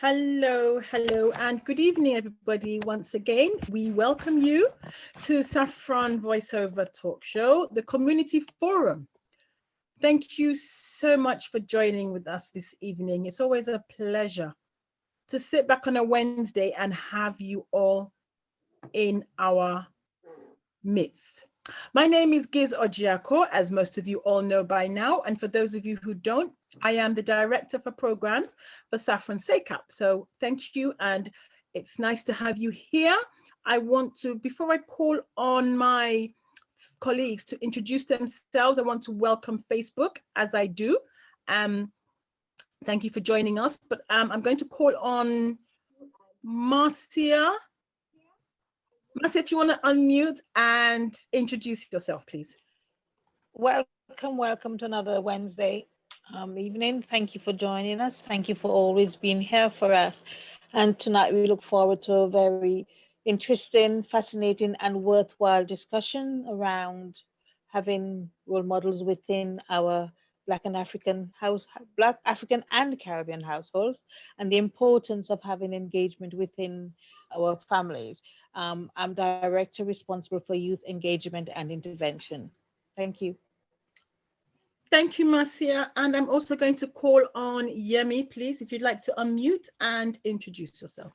Hello, hello, and good evening, everybody. Once again, we welcome you to Saffron Voiceover Talk Show, the Community Forum. Thank you so much for joining with us this evening. It's always a pleasure to sit back on a Wednesday and have you all in our midst. My name is Giz Ojiako, as most of you all know by now. And for those of you who don't, I am the Director for Programs for SaffronSACAP. So thank you, and it's nice to have you here. I want to, before I call on my colleagues to introduce themselves, I want to welcome Facebook, as I do. Thank you for joining us. But I'm going to call on Marcia. Marcia, if you want to unmute and introduce yourself, please. Welcome to another Wednesday evening. Thank you for joining us. Thank you for always being here for us. And tonight we look forward to a very interesting, fascinating, and worthwhile discussion around having role models within our Black African and Caribbean households, and the importance of having engagement within our families. I'm director responsible for youth engagement and intervention. Thank you. Thank you, Marcia. And I'm also going to call on Yemi, please, if you'd like to unmute and introduce yourself.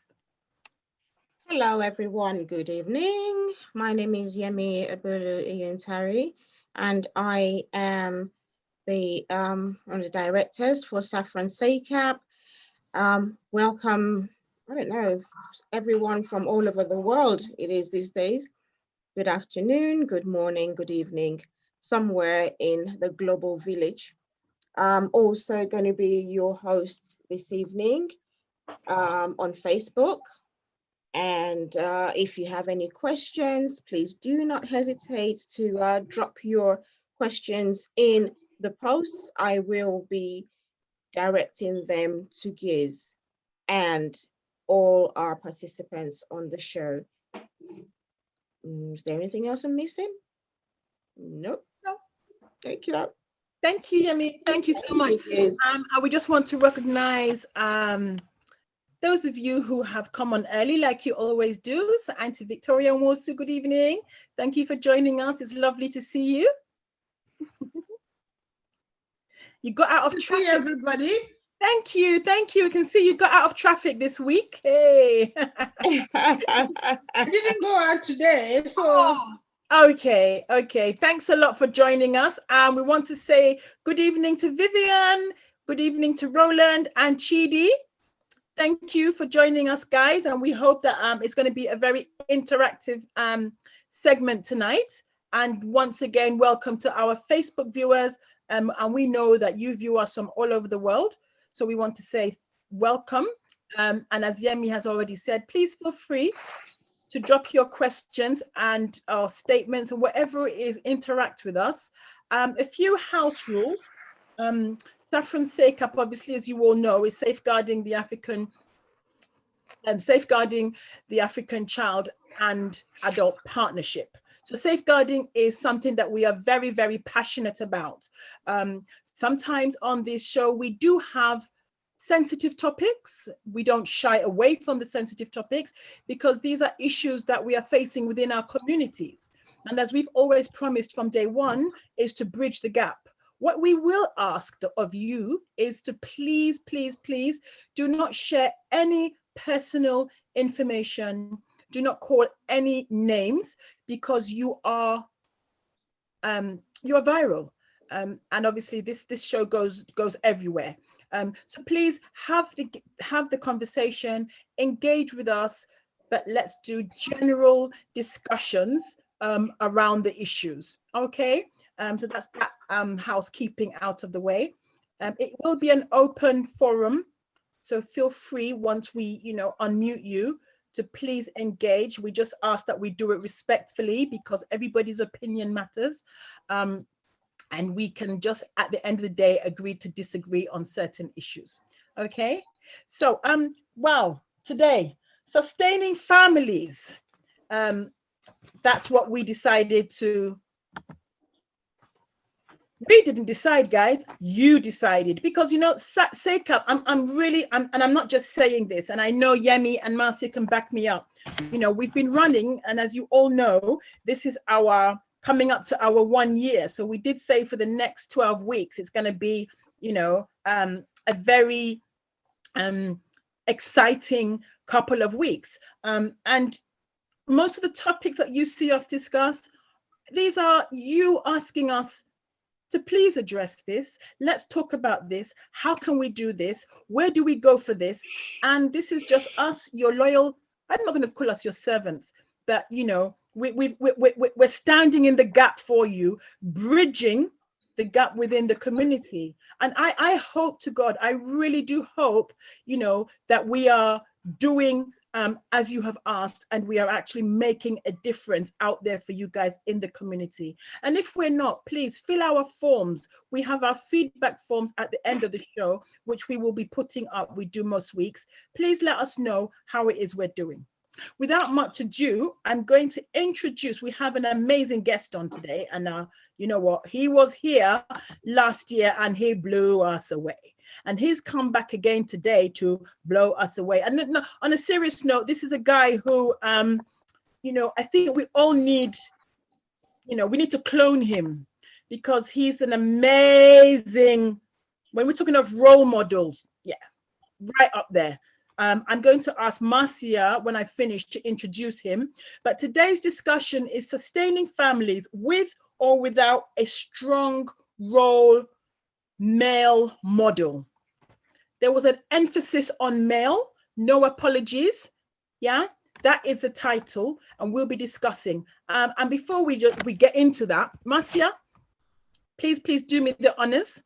Hello, everyone. Good evening. My name is Yemi Abulu Iyantari, and I am one of the directors for SaffronSACAP. Welcome, I don't know, everyone from all over the world it is these days. Good afternoon, good morning, good evening, somewhere in the global village. I'm also going to be your host this evening on Facebook. And if you have any questions, please do not hesitate to drop your questions in the posts. I will be directing them to Giz and all our participants on the show. Is there anything else I'm missing? Nope. No. Thank you. Thank you, Yemi. Thank you so much. We just want to recognize those of you who have come on early, like you always do. So Auntie Victoria Nwosu, good evening. Thank you for joining us. It's lovely to see you. You got out of traffic. See everybody. Thank you. We can see you got out of traffic this week. Hey. I didn't go out today, so. Oh, okay. Thanks a lot for joining us. We want to say good evening to Vivian, good evening to Roland and Chidi. Thank you for joining us, guys, and we hope that it's going to be a very interactive segment tonight. And once again, welcome to our Facebook viewers. And we know that you view us from all over the world, so we want to say welcome. And as Yemi has already said, please feel free to drop your questions and statements or whatever it is, interact with us. A few house rules. SaffronSACAP, obviously, as you all know, is safeguarding the African child and adult partnership. So safeguarding is something that we are very, very passionate about. Sometimes on this show, we do have sensitive topics. We don't shy away from the sensitive topics because these are issues that we are facing within our communities. And as we've always promised from day one, is to bridge the gap. What we will ask of you is to please do not share any personal information. Do not call any names because you are viral. And obviously this show goes everywhere. So please have the conversation, engage with us, but let's do general discussions around the issues. Okay. So that's that housekeeping out of the way. It will be an open forum, so feel free once we, unmute you to please engage. We just ask that we do it respectfully because everybody's opinion matters, and we can just at the end of the day agree to disagree on certain issues. Okay, so wow, today sustaining families. That's what we decided to We didn't decide, guys. You decided, because you know, SACAP. I'm not just saying this, and I know Yemi and Marcia can back me up. You know, we've been running, and as you all know, this is our coming up to our 1 year. So we did say for the next 12 weeks, it's going to be, you know, a very exciting couple of weeks. And most of the topics that you see us discuss, these are you asking us to please address this. Let's talk about this. How can we do this? Where do we go for this? And this is just us, your loyal, I'm not going to call us your servants, but you know, we're standing in the gap for you, bridging the gap within the community. And I hope to God, I really do hope, you know, that we are doing as you have asked, and we are actually making a difference out there for you guys in the community. And if we're not, please fill our forms. We have our feedback forms at the end of the show, which we will be putting up. We do most weeks. Please let us know how it is we're doing. Without much ado, I'm going to introduce, we have an amazing guest on today. And you know what? He was here last year and he blew us away. And he's come back again today to blow us away. And on a serious note, this is a guy who, you know, I think we all need, you know, we need to clone him, because he's an amazing, when we're talking of role models, yeah, right up there. I'm going to ask Marcia when I finish to introduce him. But today's discussion is sustaining families with or without a strong role male model. There was an emphasis on male, no apologies. Yeah, that is the title, and we'll be discussing. And before we get into that, Marcia, please do me the honors.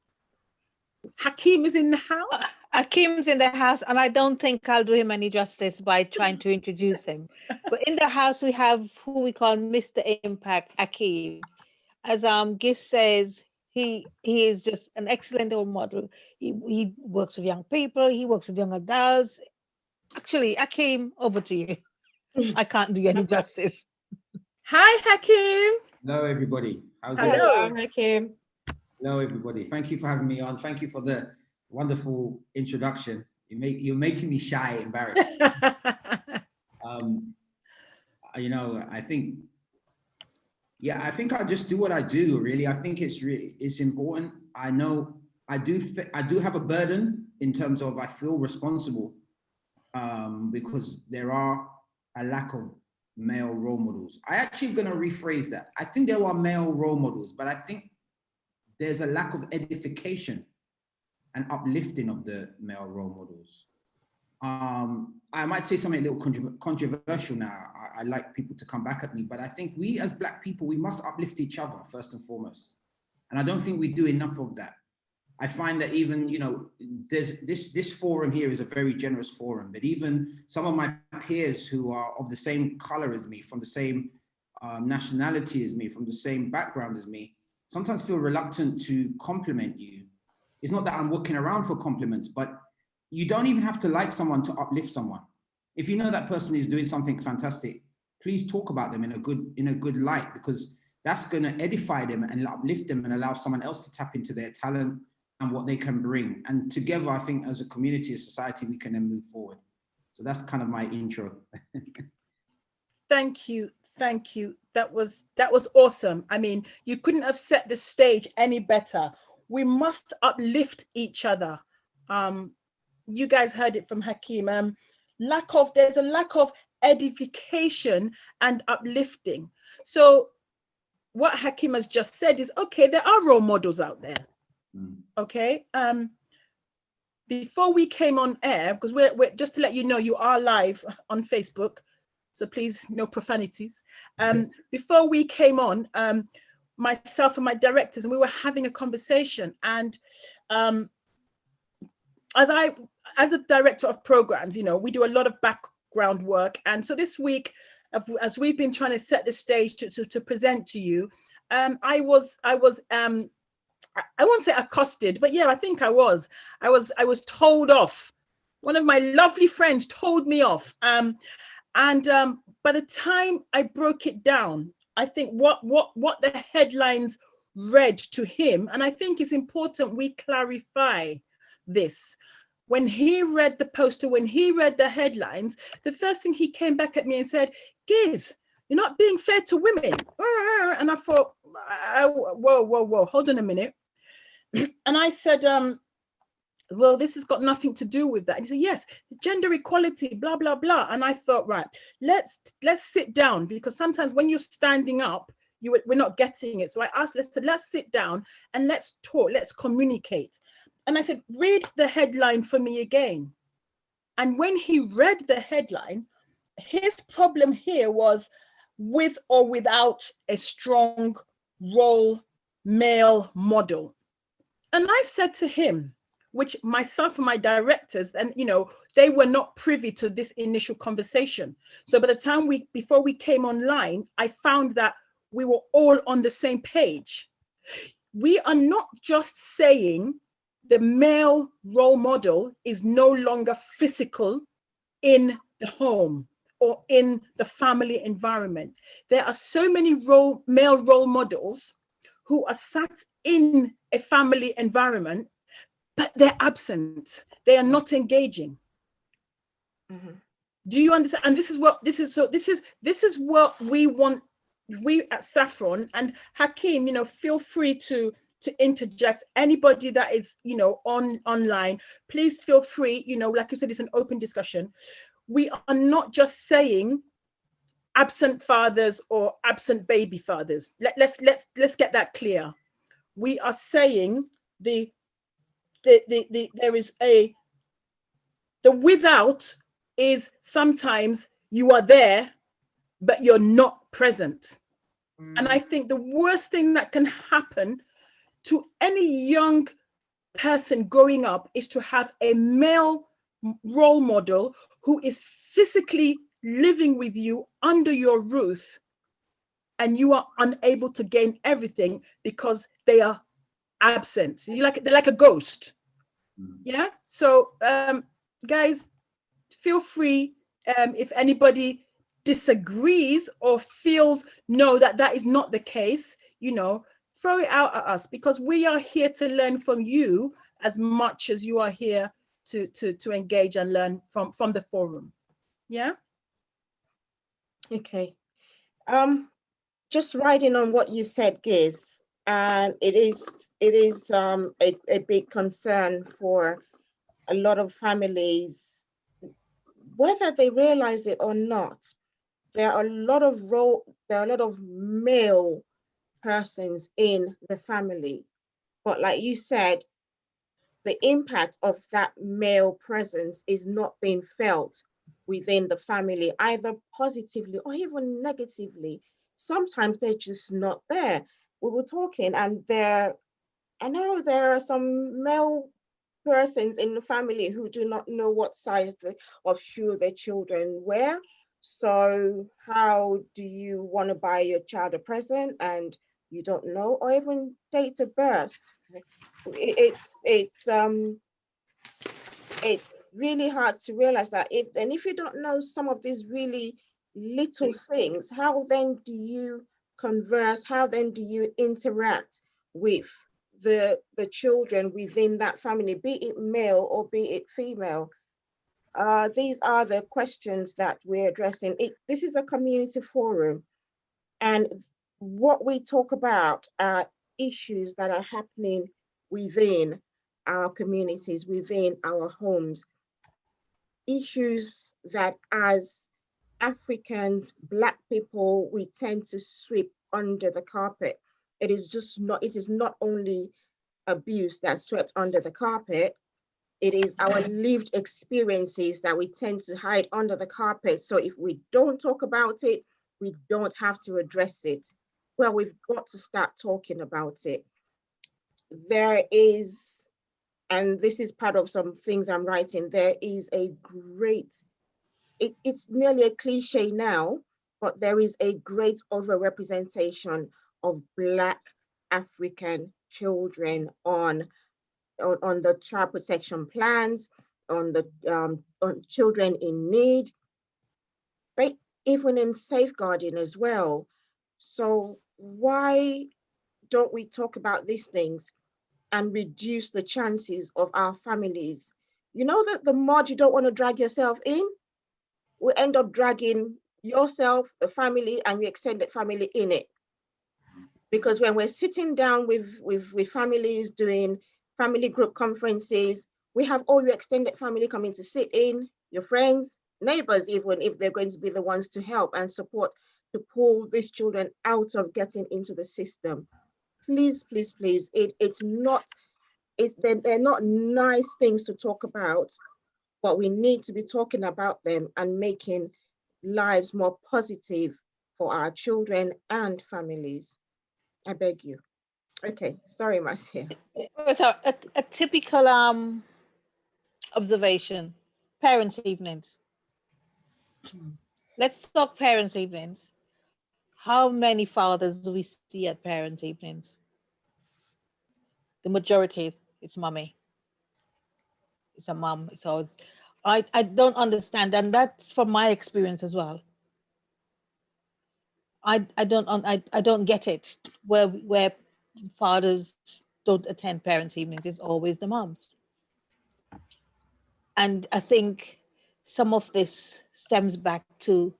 Hakeem is in the house. Hakeem's in the house, and I don't think I'll do him any justice by trying to introduce him. But in the house, we have who we call Mr. Impact, Hakeem. As Gis says, he is just an excellent role model. He works with young people. He works with young adults. Actually, Hakeem, over to you. I can't do you any justice. Hi, Hakeem. Hello, everybody. How's it? Hello, Hakeem. Hello, everybody. Thank you for having me on. Thank you for the wonderful introduction. You're making me shy, embarrassed. You know, I think I just do what I do. Really, I think it's important. I know I do have a burden in terms of I feel responsible because there are a lack of male role models. I actually going to rephrase that. I think there are male role models, but I think there's a lack of edification and uplifting of the male role models. I might say something a little controversial now. I like people to come back at me, but I think we as Black people, we must uplift each other first and foremost. And I don't think we do enough of that. I find that even, you know, there's this forum here is a very generous forum, but even some of my peers who are of the same color as me, from the same nationality as me, from the same background as me, sometimes feel reluctant to compliment you. It's not that I'm looking around for compliments, but you don't even have to like someone to uplift someone. If you know that person is doing something fantastic, please talk about them in a good light, because that's going to edify them and uplift them and allow someone else to tap into their talent and what they can bring. And together, I think as a community, a society, we can then move forward. So that's kind of my intro. Thank you. That was awesome. I mean, you couldn't have set the stage any better. We must uplift each other. You guys heard it from Hakeem. There's a lack of edification and uplifting. So what Hakeem has just said is, okay, there are role models out there. Okay. Before we came on air, because we're just to let you know, you are live on Facebook, so please no profanities. Before we came on, myself and my directors, and we were having a conversation, and as the director of programs, you know, we do a lot of background work. And so this week, as we've been trying to set the stage to present to you, I won't say accosted, but yeah, I think I was told off. One of my lovely friends told me off. And by the time I broke it down, I think what the headlines read to him, and I think it's important we clarify this. When he read the poster, when he read the headlines, the first thing he came back at me and said, Giz, you're not being fair to women. And I thought, whoa, hold on a minute. And I said, well, this has got nothing to do with that. And he said, yes, gender equality, blah, blah, blah. And I thought, right, let's sit down, because sometimes when you're standing up, we're not getting it. So I asked, let's sit down and let's talk, let's communicate. And I said, read the headline for me again. And when he read the headline, his problem here was with or without a strong role male model. And I said to him, which myself and my directors, and they were not privy to this initial conversation. So by the time before we came online, I found that we were all on the same page. We are not just saying the male role model is no longer physical in the home or in the family environment. There are so many male role models who are sat in a family environment, but they're absent. They are not engaging. Mm-hmm. Do you understand? And this is what we want. We at Saffron, and Hakeem, feel free to interject. Anybody that is, online, please feel free. Like you said, it's an open discussion. We are not just saying absent fathers or absent baby fathers. Let's get that clear. We are saying there is the without is sometimes you are there, but you're not present. And I think the worst thing that can happen to any young person growing up is to have a male role model who is physically living with you under your roof, and you are unable to gain everything because they are absent. They're like a ghost. Yeah. So guys, feel free, if anybody disagrees or feels no, that is not the case, throw it out at us, because we are here to learn from you as much as you are here to engage and learn from the forum. Yeah. Okay. Just riding on what you said, Giz, and it is a big concern for a lot of families, whether they realize it or not. There are a lot of male persons in the family, but like you said, the impact of that male presence is not being felt within the family, either positively or even negatively. Sometimes they're just not there. We were talking, and I know there are some male persons in the family who do not know what size of shoe their children wear. So how do you want to buy your child a present and you don't know, or even date of birth? It's really hard to realize that if you don't know some of these really little things, how then do you converse? How then do you interact with the children within that family, be it male or be it female? These are the questions that we're addressing. This is a community forum, and what we talk about are issues that are happening within our communities, within our homes, issues that as Africans, Black people, we tend to sweep under the carpet. It is not only abuse that's swept under the carpet, it is our lived experiences that we tend to hide under the carpet. So if we don't talk about it, we don't have to address it. Well, we've got to start talking about it. There is, and this is part of some things I'm writing, there is a great, it's nearly a cliche now, but there is a great overrepresentation of Black African children on the child protection plans, on children in need, right? Even in safeguarding as well. So why don't we talk about these things and reduce the chances of our families? You know that the mud you don't want to drag yourself in will end up dragging yourself, the family, and your extended family in it. Because when we're sitting down with families doing family group conferences, we have all your extended family coming to sit in, your friends, neighbors, even if they're going to be the ones to help and support to pull these children out of getting into the system. Please, please, please, they're not nice things to talk about, but we need to be talking about them and making lives more positive for our children and families. I beg you. Okay, sorry, Marcia. So a typical observation, parents' evenings. Let's talk parents' evenings. How many fathers do we see at parents' evenings? The majority, it's mommy. It's a mom. It's always, I don't understand, and that's from my experience as well. I don't get it. Where fathers don't attend parents' evenings, it's always the moms. And I think some of this stems back to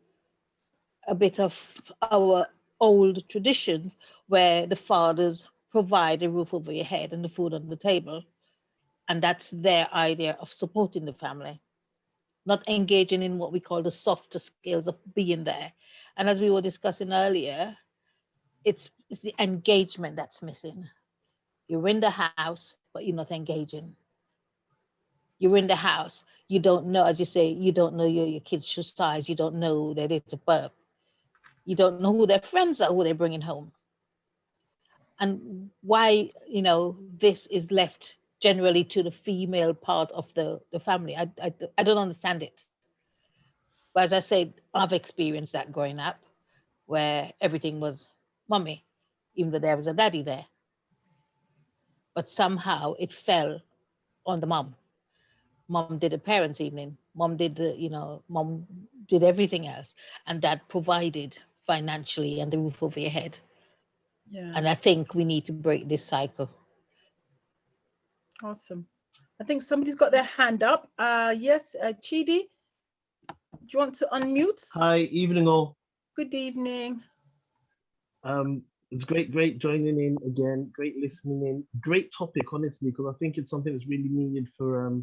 a bit of our old traditions where the fathers provide a roof over your head and the food on the table. And that's their idea of supporting the family, not engaging in what we call the softer skills of being there. And as we were discussing earlier, it's the engagement that's missing. You're in the house, but you're not engaging. You're in the house, you don't know, as you say, you don't know your kids' shoe size, you don't know their date of birth, you don't know who their friends are, who they're bringing home. And why, this is left generally to the female part of the family. I don't understand it. But as I said, I've experienced that growing up where everything was mommy, even though there was a daddy there. But somehow it fell on the mom. Mom did a parents' evening. Mom did mom did everything else. And dad provided financially and the roof over your head. Yeah. And I think we need to break this cycle. Awesome. I think somebody's got their hand up. Yes, Chidi, do you want to unmute? Hi, evening all. Good evening. It's great joining in again, great listening in, great topic, honestly, because I think it's something that's really needed for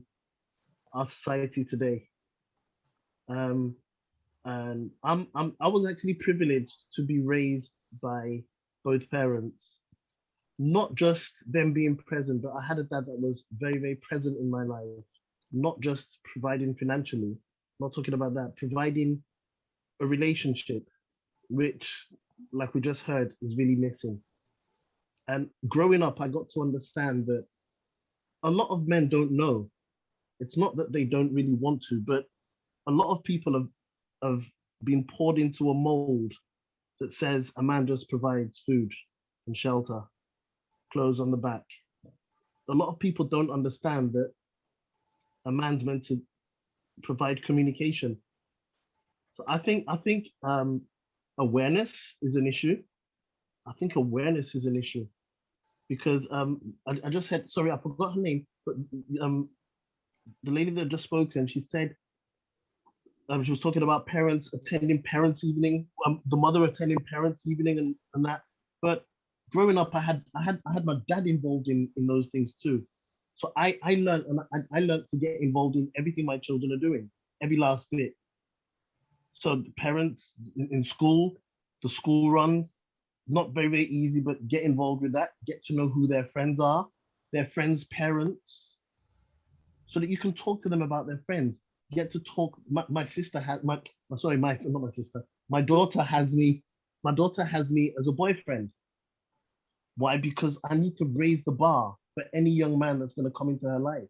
our society today. And I was actually privileged to be raised by both parents, not just them being present, but I had a dad that was very, very present in my life, not just providing financially, not talking about that, providing a relationship, which, like we just heard, is really missing. And growing up, I got to understand that a lot of men don't know. It's not that they don't really want to, but a lot of people have been poured into a mold that says a man just provides food and shelter, clothes on the back. A lot of people don't understand that a man's meant to provide communication. So I think awareness is an issue. I think awareness is an issue because I just said, sorry, I forgot her name, but the lady that just spoken, she said, she was talking about parents attending parents' evening, the mother attending parents' evening and that. But growing up, I had my dad involved in those things too. So I learned, and I learned to get involved in everything my children are doing, every last bit. So the parents in school, the school runs, not very, very easy, but get involved with that, get to know who their friends are, their friends' parents, so that you can talk to them about their friends. Get to talk. My sister has not my sister. My daughter has me as a boyfriend. Why? Because I need to raise the bar for any young man that's going to come into her life.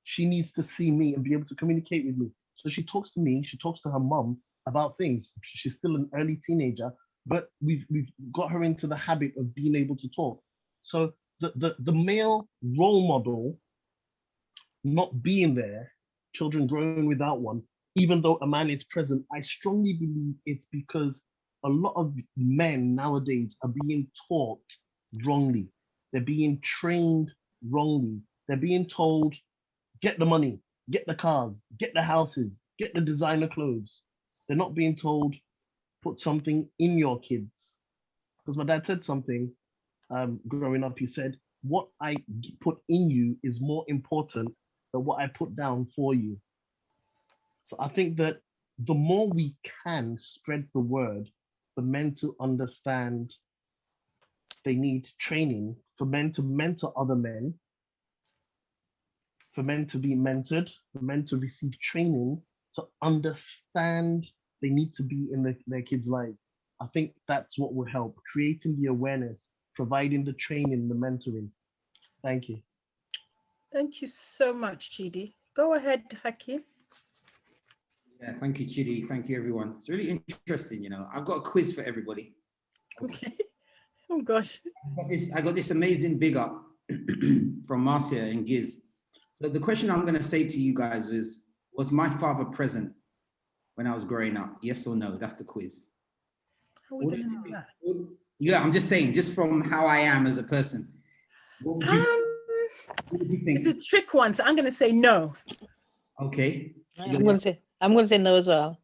She needs to see me and be able to communicate with me. So she talks to me, she talks to her mom about things. She's still an early teenager, but we've got her into the habit of being able to talk. So the male role model not being there, children growing without one, even though a man is present, I strongly believe it's because a lot of men nowadays are being taught wrongly. They're being trained wrongly. They're being told, get the money, get the cars, get the houses, get the designer clothes. They're not being told, put something in your kids. Because my dad said something growing up. He said, what I put in you is more important than what I put down for you. So I think that the more we can spread the word for men to understand they need training, for men to mentor other men, for men to be mentored, for men to receive training, to understand they need to be in their kids' lives. I think that's what will help, creating the awareness, providing the training, the mentoring. Thank you. Thank you so much, Chidi. Go ahead, Hakeem. Yeah, thank you, Chidi. Thank you, everyone. It's really interesting, you know. I've got a quiz for everybody. Okay. Oh gosh. I got this amazing big up from Marcia and Giz. So the question I'm going to say to you guys is, was my father present when I was growing up? Yes or no? That's the quiz. How are we going to know that? Yeah, I'm just saying, just from how I am as a person. What would you think? It's a trick one, so I'm going to say no. Okay. I'm going to say no as well.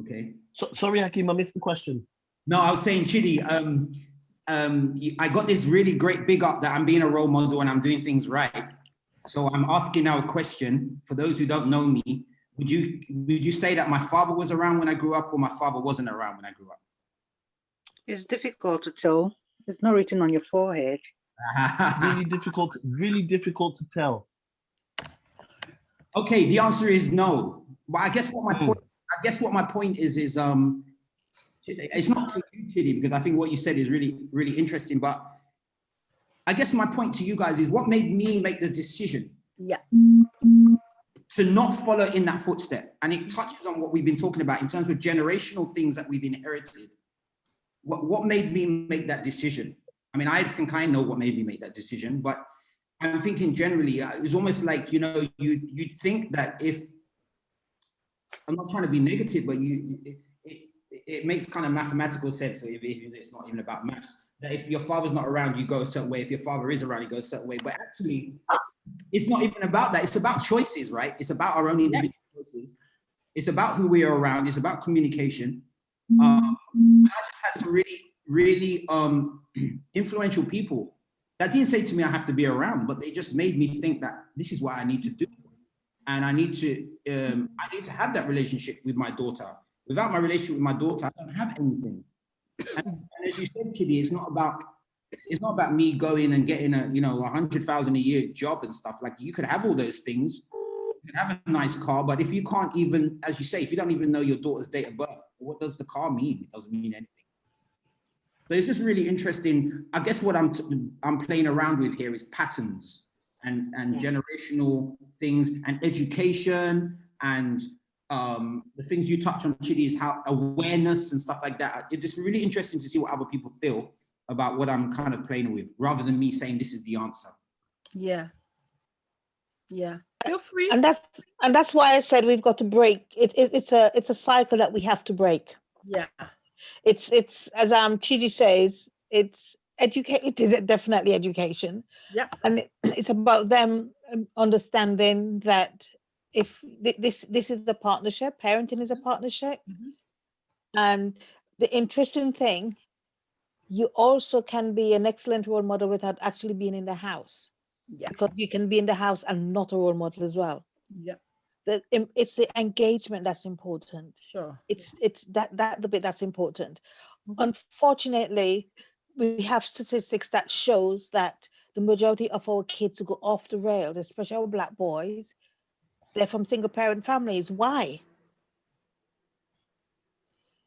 Okay. So, sorry, Hakeem, I missed the question. No, I was saying, Chidi, I got this really great big up that I'm being a role model and I'm doing things right. So I'm asking now a question for those who don't know me. Would you say that my father was around when I grew up, or my father wasn't around when I grew up? It's difficult to tell. It's not written on your forehead. Really difficult to tell. Okay, the answer is no. But I guess what my point is it's not to you, Chidi, because I think what you said is really, really interesting. But I guess my point to you guys is what made me make the decision to not follow in that footstep. And it touches on what we've been talking about in terms of generational things that we've inherited. What made me make that decision? I mean, I think I know what made me make that decision, but I'm thinking generally, it's almost like, you know, you'd think that if, I'm not trying to be negative, but it makes kind of mathematical sense. So if it's not even about maths, that if your father's not around, you go a certain way. If your father is around, you go a certain way. But actually, it's not even about that. It's about choices, right? It's about our own individual choices. It's about who we are around. It's about communication. And I just had some really, really influential people that didn't say to me I have to be around, but they just made me think that this is what I need to do, and I need to have that relationship with my daughter. Without my relationship with my daughter, I don't have anything. And as you said, Chidi, it's not about me going and getting a $100,000 a year job and stuff. Like, you could have all those things, you could have a nice car, but if you can't even, as you say, if you don't even know your daughter's date of birth, what does the car mean? It doesn't mean anything. So it's just really interesting. I guess what I'm playing around with here is patterns and generational things and education and the things you touch on, Chidi, is how awareness and stuff like that. It's just really interesting to see what other people feel about what I'm kind of playing with, rather than me saying this is the answer. Yeah. Feel free. And that's why I said we've got to break. It's a cycle that we have to break. Yeah. It's as Chidi says, it's educate. It is definitely education. Yeah. And it's about them understanding that if this is a partnership, parenting is a partnership. Mm-hmm. And the interesting thing, you also can be an excellent role model without actually being in the house. Yeah. Because you can be in the house and not a role model as well. Yeah. It's the engagement that's important. Sure. It's that the bit that's important. Mm-hmm. Unfortunately, we have statistics that shows that the majority of our kids who go off the rails, especially our Black boys, they're from single parent families. Why?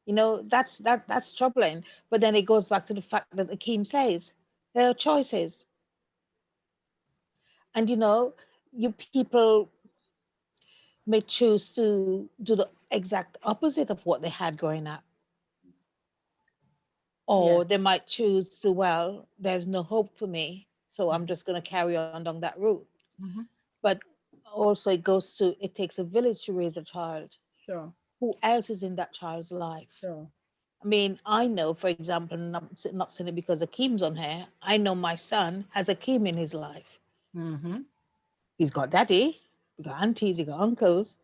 You know, that's troubling. But then it goes back to the fact that Akeem says there are choices. And you know, you people may choose to do the exact opposite of what they had growing up. Or they might choose to, well, there's no hope for me, so I'm just going to carry on down that route. Mm-hmm. But also it takes a village to raise a child. Sure. Who else is in that child's life? Sure. I mean, I know, for example, not saying it because Akeem's on here, I know my son has Akeem in his life. Mm-hmm. He's got daddy, he got aunties, he got uncles,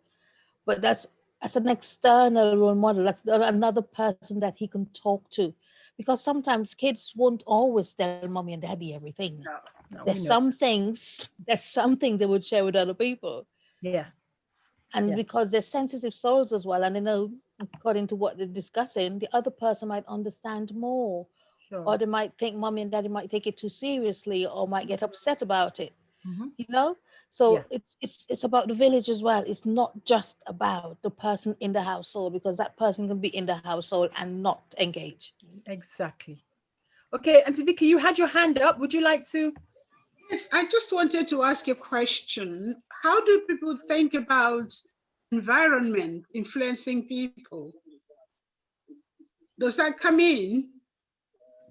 but that's an external role model. That's another person that he can talk to, because sometimes kids won't always tell mommy and daddy everything. No, There's we know. some things they would share with other people, Yeah. and Yeah. because they're sensitive souls as well, and you know, according to what they're discussing, the other person might understand more, Sure. or they might think mommy and daddy might take it too seriously, or might get upset about it. Mm-hmm. You know, so Yeah. it's about the village as well. It's not just about the person in the household, because that person can be in the household and not engage. Exactly. Okay, Auntie Vicky, you had your hand up. Would you like to? Yes, I just wanted to ask a question. How do people think about environment influencing people? Does that come in?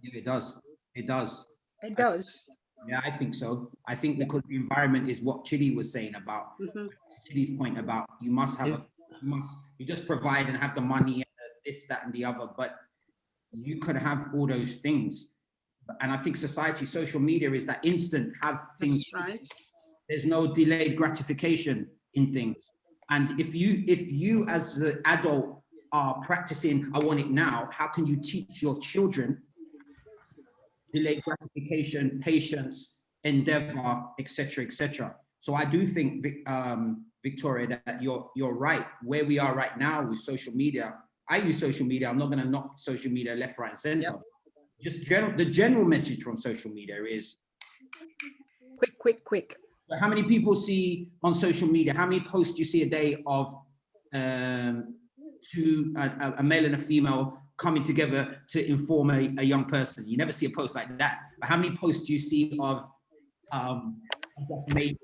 Yeah, it does. It does. It does. Yeah, I think so. I think because the environment is what Chidi was saying about, Chidi's point about you just provide and have the money and this, that, and the other, but you could have all those things. And I think social media is that instant have things. That's right. There's no delayed gratification in things. And if you as an adult are practicing, I want it now, how can you teach your children delayed gratification, patience, endeavor, etc., etc.? So I do think, Victoria, that you're right. Where we are right now with social media, I use social media. I'm not going to knock social media left, right, and center. Yep. Just the general message from social media is Quick. how many people see on social media? How many posts do you see a day of two a male and a female coming together to inform a young person? You never see a post like that. But how many posts do you see of I've just made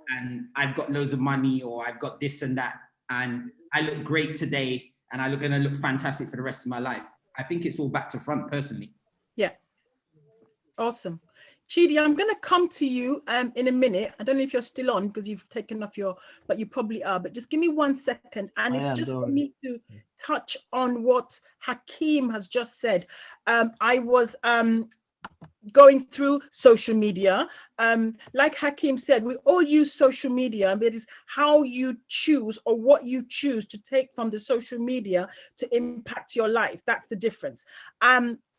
and I've got loads of money, or I've got this and that, and I look great today, and I'm gonna look fantastic for the rest of my life? I think it's all back to front, personally. Yeah. Awesome. Chidi, I'm going to come to you in a minute. I don't know if you're still on because you've taken off but you probably are. But just give me 1 second. And it's just for me to touch on what Hakeem has just said. I was going through social media. Like Hakeem said, we all use social media, but it is how you choose or what you choose to take from the social media to impact your life. That's the difference.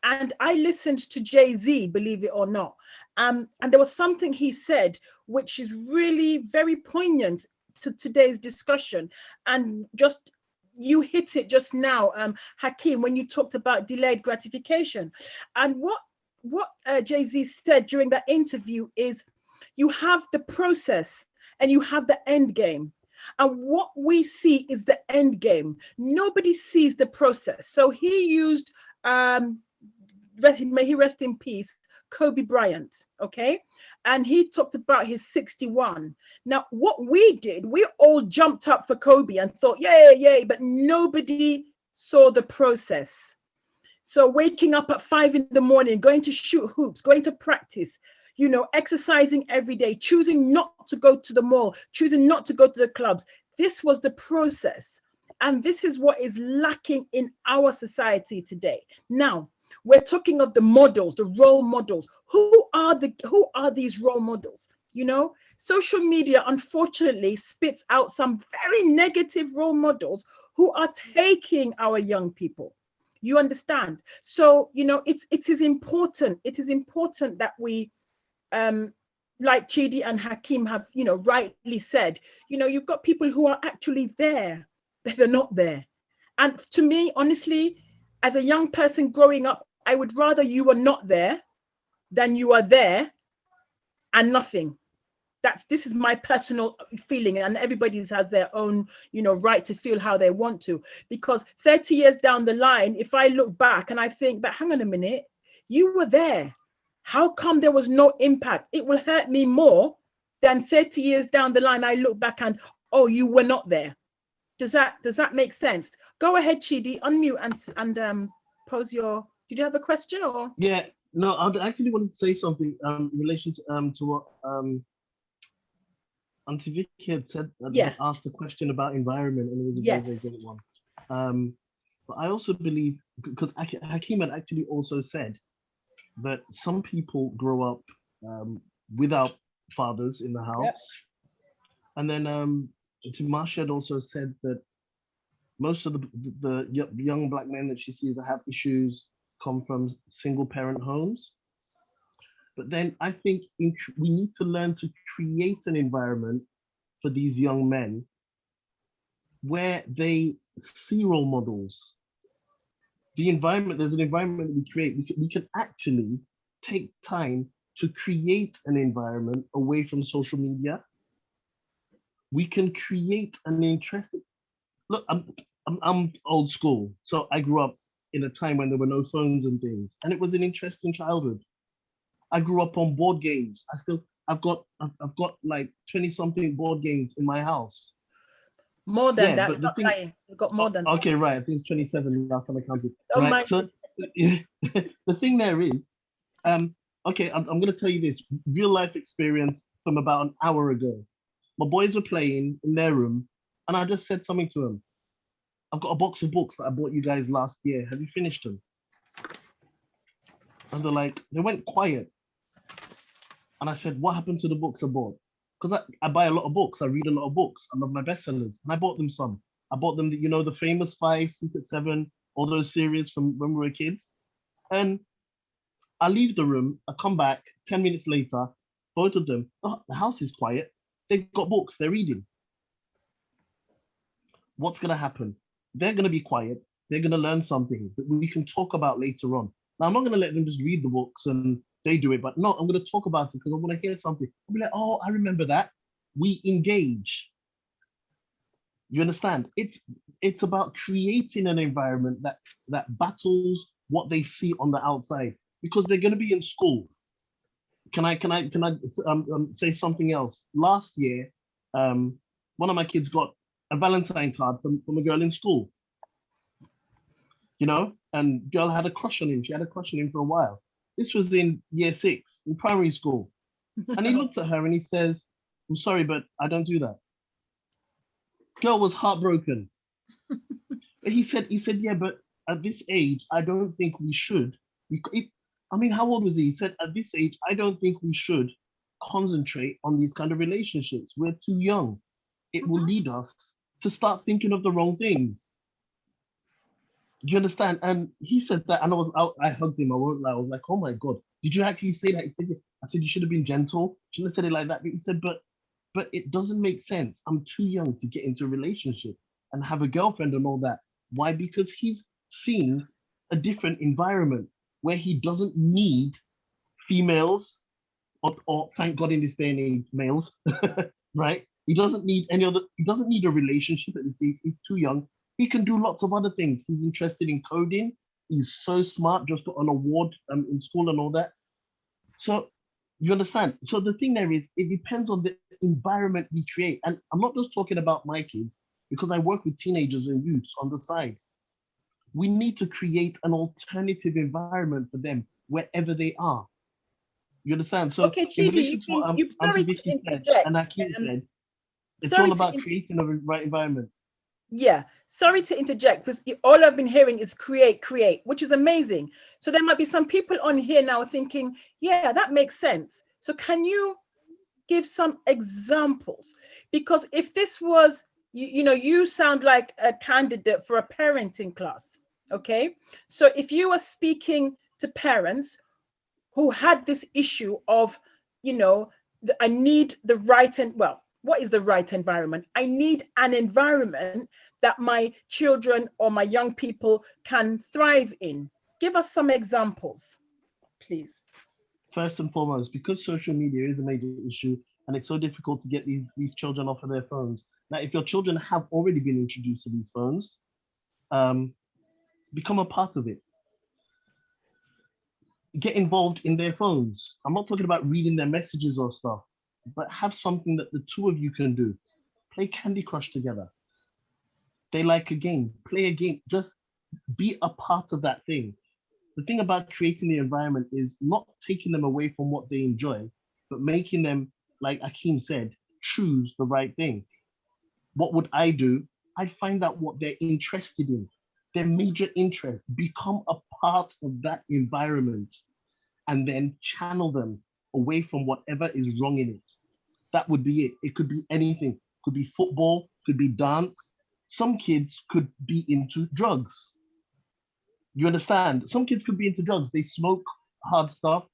And I listened to Jay-Z, believe it or not. And there was something he said, which is really very poignant to today's discussion. And just, you hit it just now, Hakeem, when you talked about delayed gratification. And what Jay-Z said during that interview is, you have the process and you have the end game. And what we see is the end game. Nobody sees the process. So he used, may he rest in peace, Kobe Bryant, okay? And he talked about his 61. Now, what we did, we all jumped up for Kobe and thought, yay, but nobody saw the process. So waking up at 5 in the morning, going to shoot hoops, going to practice, exercising every day, choosing not to go to the mall, choosing not to go to the clubs. This was the process. And this is what is lacking in our society today. Now, we're talking of the models, the role models. Who are these role models? Social media, unfortunately, spits out some very negative role models who are taking our young people. You understand? So, it is important. It is important that we, like Chidi and Hakeem have, rightly said, you've got people who are actually there, but they're not there. And to me, honestly, as a young person growing up, I would rather you were not there than you are there and nothing. This is my personal feeling, and everybody has their own, right to feel how they want to. Because 30 years down the line, if I look back and I think, but hang on a minute, you were there. How come there was no impact? It will hurt me more than 30 years down the line, I look back and, oh, you were not there. Does that make sense? Go ahead, Chidi, unmute and pose your. Did you have a question or? Yeah, no, I actually wanted to say something in relation to what Auntie Vicky had said. Yeah. Asked a question about environment, and it was a very, very good one. But I also believe, because Hakeem had actually also said that some people grow up without fathers in the house. Yep. And then Timasha had also said that most of the young Black men that she sees that have issues come from single parent homes. But then I think we need to learn to create an environment for these young men where they see role models. There's an environment that we create. We can actually take time to create an environment away from social media. We can create an interesting, look, I'm old school. So I grew up in a time when there were no phones and things, and it was an interesting childhood. I grew up on board games. I've got like 20 something board games in my house. More than that, but the thing, lying. You've got more than okay, right. I think it's 27 last time I counted. Don't Right. mind So the thing there is, okay, I'm gonna tell you this real life experience from about an hour ago. My boys were playing in their room, and I just said something to them. I've got a box of books that I bought you guys last year. Have you finished them? And they went quiet. And I said, what happened to the books I bought? Because I buy a lot of books. I read a lot of books. I love my bestsellers. And I bought them some. I bought them, the famous 5, Secret 7, all those series from when we were kids. And I leave the room. I come back 10 minutes later. Both of them, oh, the house is quiet. They've got books. They're reading. What's going to happen? They're going to be quiet. They're going to learn something that we can talk about later on. Now, I'm not going to let them just read the books and they do it, but no, I'm going to talk about it because I want to hear something. I'll be like, oh, I remember that. We engage. You understand? It's about creating an environment that battles what they see on the outside, because they're going to be in school. Can I say something else? Last year, one of my kids got a Valentine card from a girl in school. And girl had a crush on him. She had a crush on him for a while. This was in year 6 in primary school. And he looked at her and he says, I'm sorry, but I don't do that. Girl was heartbroken. But he said, yeah, but at this age, I don't think we should. How old was he? He said, at this age, I don't think we should concentrate on these kind of relationships. We're too young. It will lead us to start thinking of the wrong things. You understand? And he said that, and I hugged him. I won't lie. I was like, oh my God, did you actually say that? He said, I said, you should have been gentle. Shouldn't have said it like that. But he said, but it doesn't make sense. I'm too young to get into a relationship and have a girlfriend and all that. Why? Because he's seen a different environment where he doesn't need females, or thank God in this day and age, males, right? He doesn't need he doesn't need a relationship at this age. He's too young. He can do lots of other things. He's interested in coding. He's so smart, just got an award in school and all that. So you understand? So the thing there is, it depends on the environment we create. And I'm not just talking about my kids, because I work with teenagers and youths on the side. We need to create an alternative environment for them wherever they are. You understand? So okay, Chidi, sorry to interject. And Hakeem said, it's all about creating a right environment. Yeah, sorry to interject, because all I've been hearing is create, which is amazing. So there might be some people on here now thinking, yeah, that makes sense. So can you give some examples? Because if this was, you sound like a candidate for a parenting class, okay? So if you were speaking to parents who had this issue of, I need the right, what is the right environment? I need an environment that my children or my young people can thrive in. Give us some examples, please. First and foremost, because social media is a major issue and it's so difficult to get these children off of their phones. Now, if your children have already been introduced to these phones, become a part of it. Get involved in their phones. I'm not talking about reading their messages or stuff, but have something that the two of you can do. Play Candy Crush together. They like a game, play a game, just be a part of that thing. The thing about creating the environment is not taking them away from what they enjoy, but making them, like Hakeem said, choose the right thing. What would I do? I'd find out what they're interested in. their major interest, become a part of that environment, and then channel them away from whatever is wrong in it. That would be it. It could be anything. Could be football, could be dance. Some kids could be into drugs. You understand? Some kids could be into drugs. They smoke hard stuff.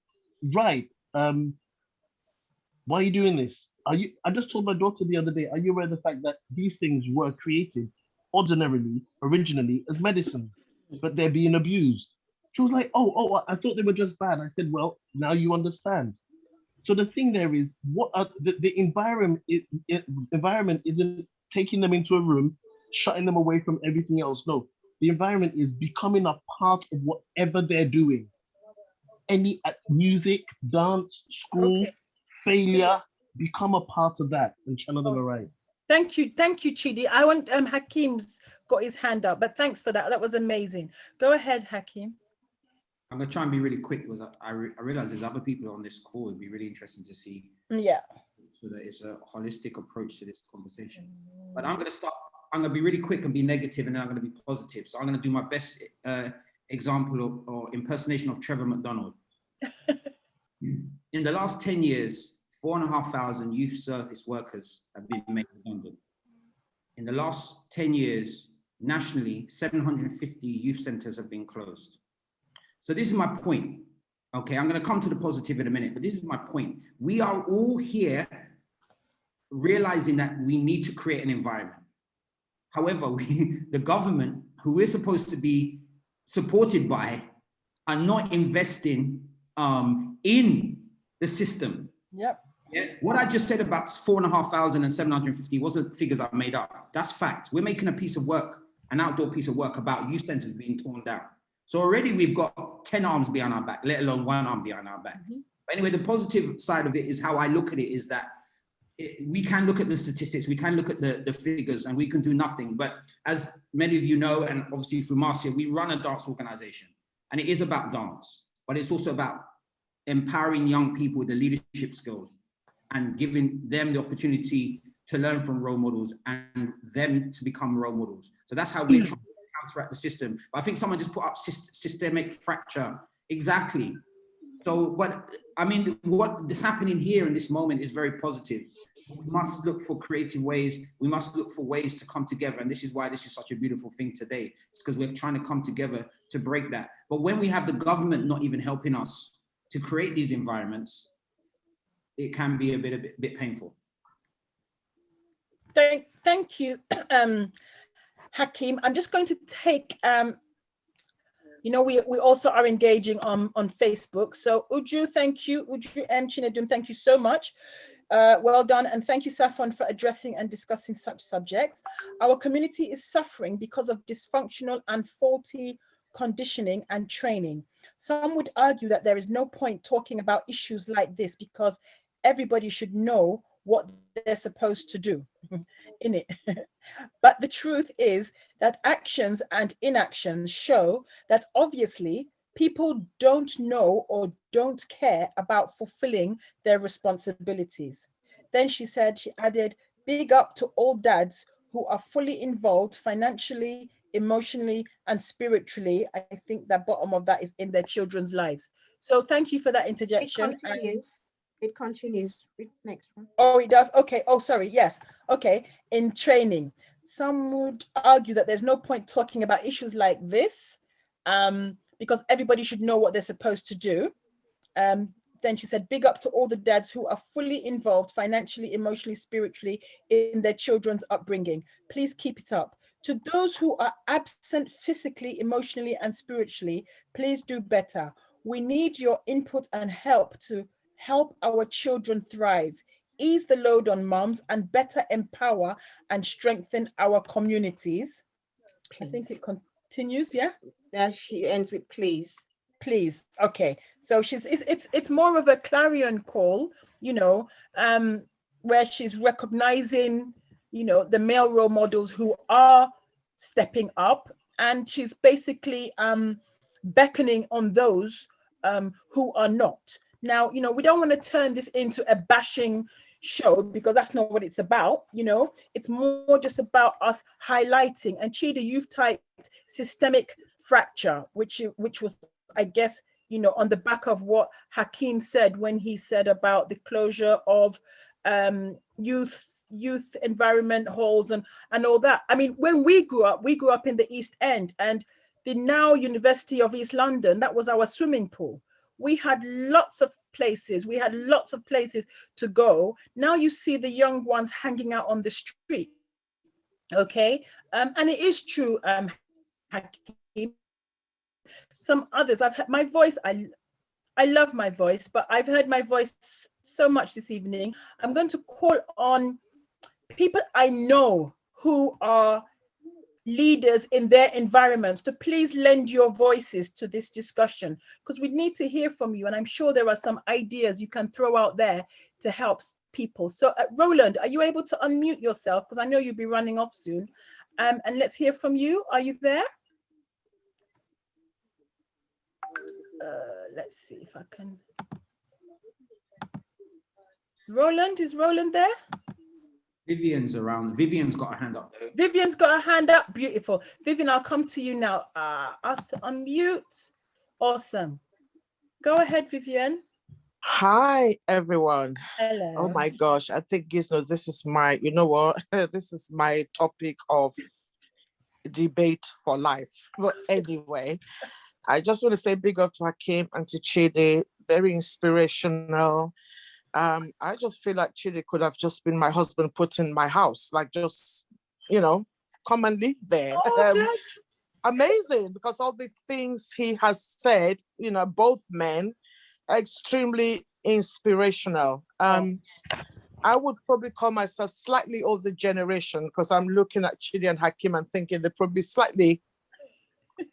Right. Why are you doing this? I just told my daughter the other day, are you aware of the fact that these things were created originally as medicines, but they're being abused? She was like, oh, I thought they were just bad. I said, well, now you understand. So the thing there is, the environment isn't taking them into a room, shutting them away from everything else. No, the environment is becoming a part of whatever they're doing. Any music, dance, school, failure, become a part of that and channel them right. Thank you, Chidi. I want Hakeem's got his hand up, but thanks for that. That was amazing. Go ahead, Hakeem. I'm gonna try and be really quick because I realize there's other people on this call. It'd be really interesting to see. Yeah. So that it's a holistic approach to this conversation. But I'm gonna be really quick and be negative, and then I'm gonna be positive. So I'm gonna do my best example or impersonation of Trevor McDonald. In the last 10 years, 4,500 youth service workers have been made redundant. In the last 10 years, nationally, 750 youth centers have been closed. So this is my point. Okay, I'm going to come to the positive in a minute, but this is my point. We are all here realizing that we need to create an environment. However, the government, who we're supposed to be supported by, are not investing in the system. Yep. Yeah. What I just said about 4,500 and 750 wasn't figures I made up. That's fact. We're making a piece of work, an outdoor piece of work about youth centers being torn down. So already we've got 10 arms behind our back, let alone one arm behind our back. Mm-hmm. But anyway, the positive side of it is how I look at it is that we can look at the statistics, we can look at the figures, and we can do nothing. But as many of you know, and obviously through Marcia, we run a dance organization, and it is about dance, but it's also about empowering young people with the leadership skills and giving them the opportunity to learn from role models and them to become role models. So that's how we're trying to counteract the system. But I think someone just put up systemic fracture. Exactly. So, but I mean, what's happening here in this moment is very positive. We must look for creative ways. We must look for ways to come together. And this is why this is such a beautiful thing today. It's because we're trying to come together to break that. But when we have the government not even helping us to create these environments, it can be a bit painful. Thank you, Hakeem. I'm just going to take, you know, we also are engaging on Facebook. So Uju, thank you. Uju M. Chinedum, thank you so much. Well done. And thank you, Saffron, for addressing and discussing such subjects. Our community is suffering because of dysfunctional and faulty conditioning and training. Some would argue that there is no point talking about issues like this because everybody should know what they're supposed to do in it. But the truth is that actions and inactions show that obviously people don't know or don't care about fulfilling their responsibilities. Then she added, big up to all dads who are fully involved financially, emotionally, and spiritually. I think the bottom of that is in their children's lives. So thank you for that interjection. It continues. Next one. Oh, it does. Okay. Oh, sorry. Yes. Okay. In training, some would argue that there's no point talking about issues like this because everybody should know what they're supposed to do. Then she said, big up to all the dads who are fully involved financially, emotionally, spiritually in their children's upbringing. Please keep it up. To those who are absent physically, emotionally, and spiritually, please do better. We need your input and help to help our children thrive, ease the load on moms, and better empower and strengthen our communities. Please. I think it continues, yeah? There she ends with please. Please, okay. So it's more of a clarion call, you know, where she's recognizing, you know, the male role models who are stepping up, and she's basically beckoning on those who are not. Now, you know, we don't want to turn this into a bashing show, because that's not what it's about, you know. It's more just about us highlighting. And Chidi, you've typed systemic fracture, which was, I guess, you know, on the back of what Hakeem said when he said about the closure of youth environment halls and all that. I mean, when we grew up in the East End, and the now University of East London, that was our swimming pool. We had lots of places. We had lots of places to go. Now you see the young ones hanging out on the street. Okay, and it is true, Hakeem. Some others, I've heard my voice. I love my voice, but I've heard my voice so much this evening. I'm going to call on people I know who are leaders in their environments to please lend your voices to this discussion, because we need to hear from you. And I'm sure there are some ideas you can throw out there to help people. So Roland, are you able to unmute yourself? Because I know you'll be running off soon. And let's hear from you. Are you there? Let's see if I can. Roland, is Roland there? Vivian's around. Vivian's got a hand up there. Vivian's got a hand up. Beautiful. Vivian, I'll come to you now. Ask to unmute. Awesome. Go ahead, Vivian. Hi, everyone. Hello. Oh my gosh, I think Giznos, this is my, you know what? This is my topic of debate for life. But anyway, I just want to say big up to Hakeem and to Chidi. Very inspirational. I just feel like Chidi could have just been my husband put in my house, like just, you know, come and live there. Oh, amazing, because all the things he has said, you know, both men, are extremely inspirational. I would probably call myself slightly older generation, because I'm looking at Chidi and Hakeem and thinking they're probably slightly,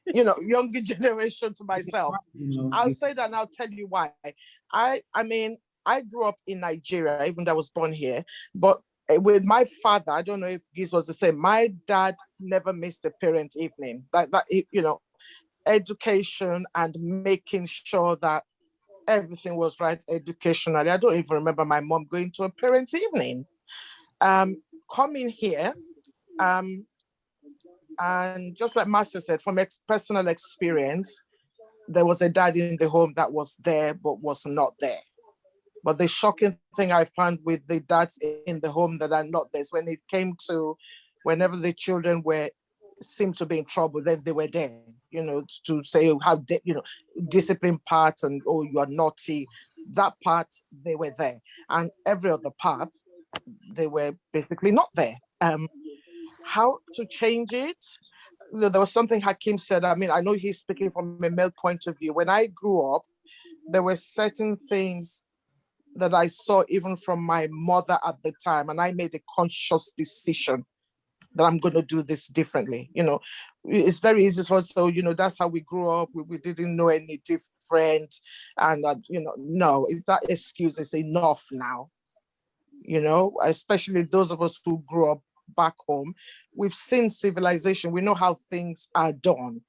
you know, younger generation to myself. I'll say that and I'll tell you why. I mean, I grew up in Nigeria, even though I was born here, but with my father, I don't know if this was the same. My dad never missed a parent evening. That you know, education and making sure that everything was right educationally. I don't even remember my mom going to a parents' evening. Coming here, and just like Master said, from personal experience, there was a dad in the home that was there but was not there. But the shocking thing I found with the dads in the home that are not there is when it came to whenever the children seemed to be in trouble, then they were there, you know, to say how, you know, discipline part and, oh, you are naughty. That part, they were there. And every other part, they were basically not there. How to change it? You know, there was something Hakeem said. I mean, I know he's speaking from a male point of view. When I grew up, there were certain things that I saw even from my mother at the time, and I made a conscious decision that I'm going to do this differently. You know, it's very easy for us. So, you know, that's how we grew up. We didn't know any different. And, you know, no, that excuse is enough now. You know, especially those of us who grew up back home, we've seen civilization. We know how things are done.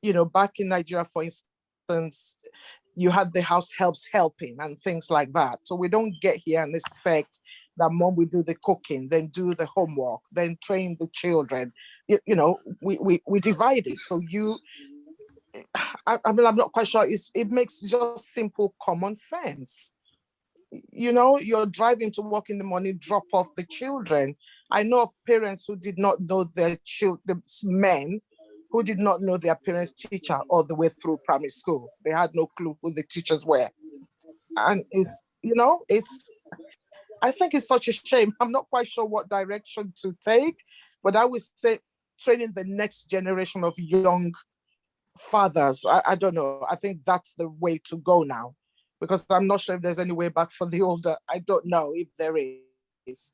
You know, back in Nigeria, for instance, you had the house helps helping and things like that. So we don't get here and expect that mom will do the cooking, then do the homework, then train the children. You know, we divide it. So I mean, I'm not quite sure. It makes just simple common sense. You know, you're driving to work in the morning, drop off the children. I know of parents who did not know their children, the men who did not know their parents' teacher all the way through primary school. They had no clue who the teachers were. And it's, you know, I think it's such a shame. I'm not quite sure what direction to take, but I would say training the next generation of young fathers. I don't know. I think that's the way to go now, because I'm not sure if there's any way back for the older. I don't know if there is.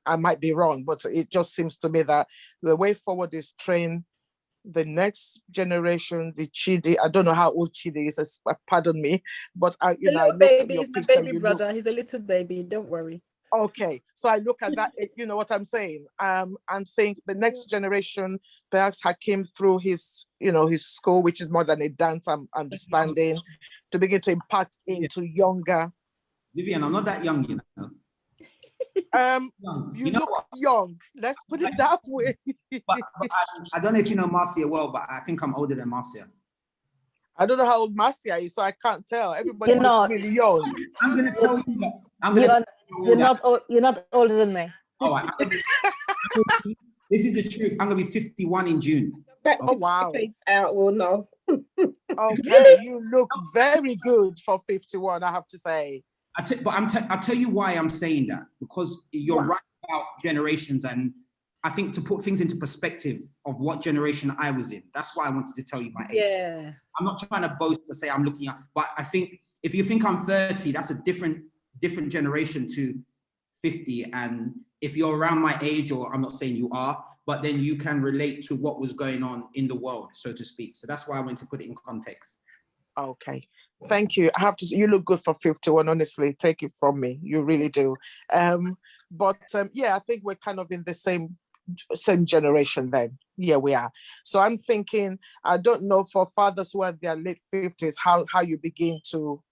I might be wrong, but it just seems to me that the way forward is train the next generation, the Chidi. I don't know how old Chidi is, pardon me, but you know, I look baby, at your he's my picture, baby brother. He's a little baby, don't worry. Okay, so I look at that, you know what I'm saying, and think the next generation, perhaps Hakeem through his, you know, his school, which is more than a dance, I'm understanding, to begin to impact into younger. Vivian, I'm not that young, you know. You look young. Let's put it that way. but I don't know if you know Marcia well, but I think I'm older than Marcia. I don't know how old Marcia is, so I can't tell. Everybody You're looks not. really young. I'm gonna tell you that. You're not older than me. Oh, this is the truth. I'm gonna be 51 in June. Oh wow. We'll know. Okay, you look very good for 51, I have to say. I'll tell you why I'm saying that, because you're right about generations, and I think to put things into perspective of what generation I was in, that's why I wanted to tell you my age. Yeah. I'm not trying to boast to say I'm looking at, but I think if you think I'm 30, that's a different generation to 50. And if you're around my age, or I'm not saying you are, but then you can relate to what was going on in the world, so to speak. So that's why I went to put it in context. Okay, thank you. I have to say, you look good for 51, honestly. Take it from me, you really do. Yeah, I think we're kind of in the same generation then. Yeah, we are. So I'm thinking, I don't know for fathers who are in their late 50s, how you begin to,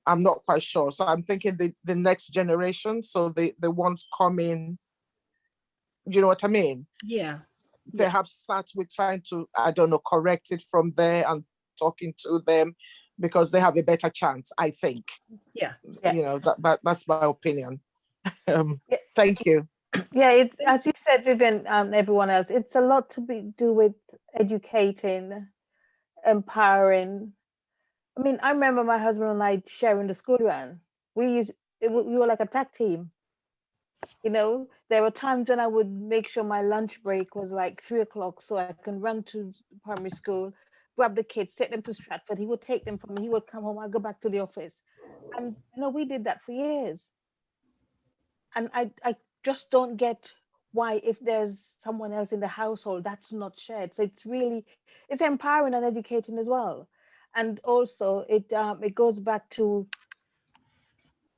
I'm not quite sure. So I'm thinking the next generation, so the ones coming, you know what I mean? Yeah. Perhaps start with trying to, I don't know, correct it from there and talking to them, because they have a better chance, I think. Yeah. You know, that's my opinion. Thank you. Yeah, it's, as you said, Vivian, everyone else, it's a lot to do with educating, empowering. I mean, I remember my husband and I sharing the school run. We were like a tag team. You know, there were times when I would make sure my lunch break was like 3 o'clock so I can run to primary school, grab the kids, take them to Stratford. He would take them from me. He would come home. I'd go back to the office. And, you know, we did that for years. And I just don't get why, if there's someone else in the household, that's not shared. So it's empowering and educating as well. And also it goes back to,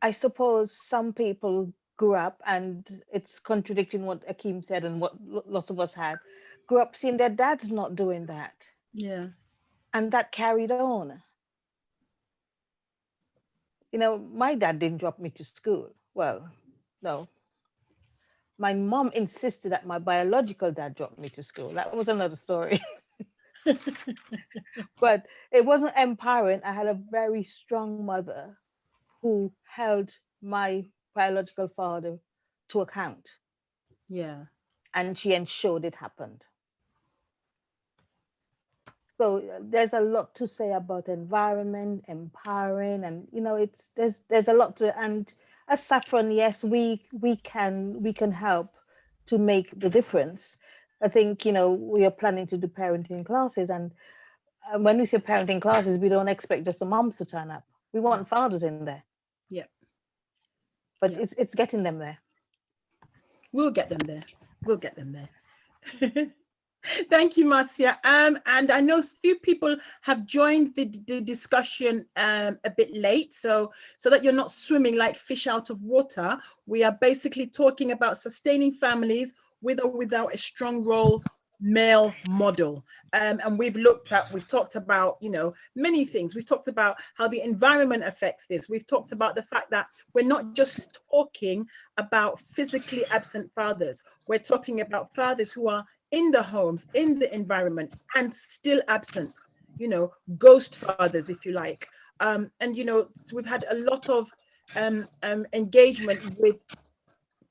I suppose some people grew up, and it's contradicting what Akeem said and what lots of us had, grew up seeing their dads not doing that. Yeah. And that carried on. You know, my dad didn't drop me to school. Well, no. My mom insisted that my biological dad dropped me to school. That was another story. But it wasn't empowering. I had a very strong mother who held my biological father to account. Yeah. And she ensured it happened. So there's a lot to say about environment, empowering, and you know, there's a lot to, and as Saffron, yes, we can help to make the difference. I think, you know, we are planning to do parenting classes, and when we say parenting classes, we don't expect just the moms to turn up. We want fathers in there. Yeah. But it's getting them there. We'll get them there. We'll get them there. Thank you, Marcia. And I know a few people have joined the discussion a bit late, so that you're not swimming like fish out of water. We are basically talking about sustaining families with or without a strong role male model. And we've talked about, you know, many things. We've talked about how the environment affects this. We've talked about the fact that we're not just talking about physically absent fathers. We're talking about fathers who are in the homes, in the environment, and still absent, you know, ghost fathers, if you like. And, you know, we've had a lot of engagement with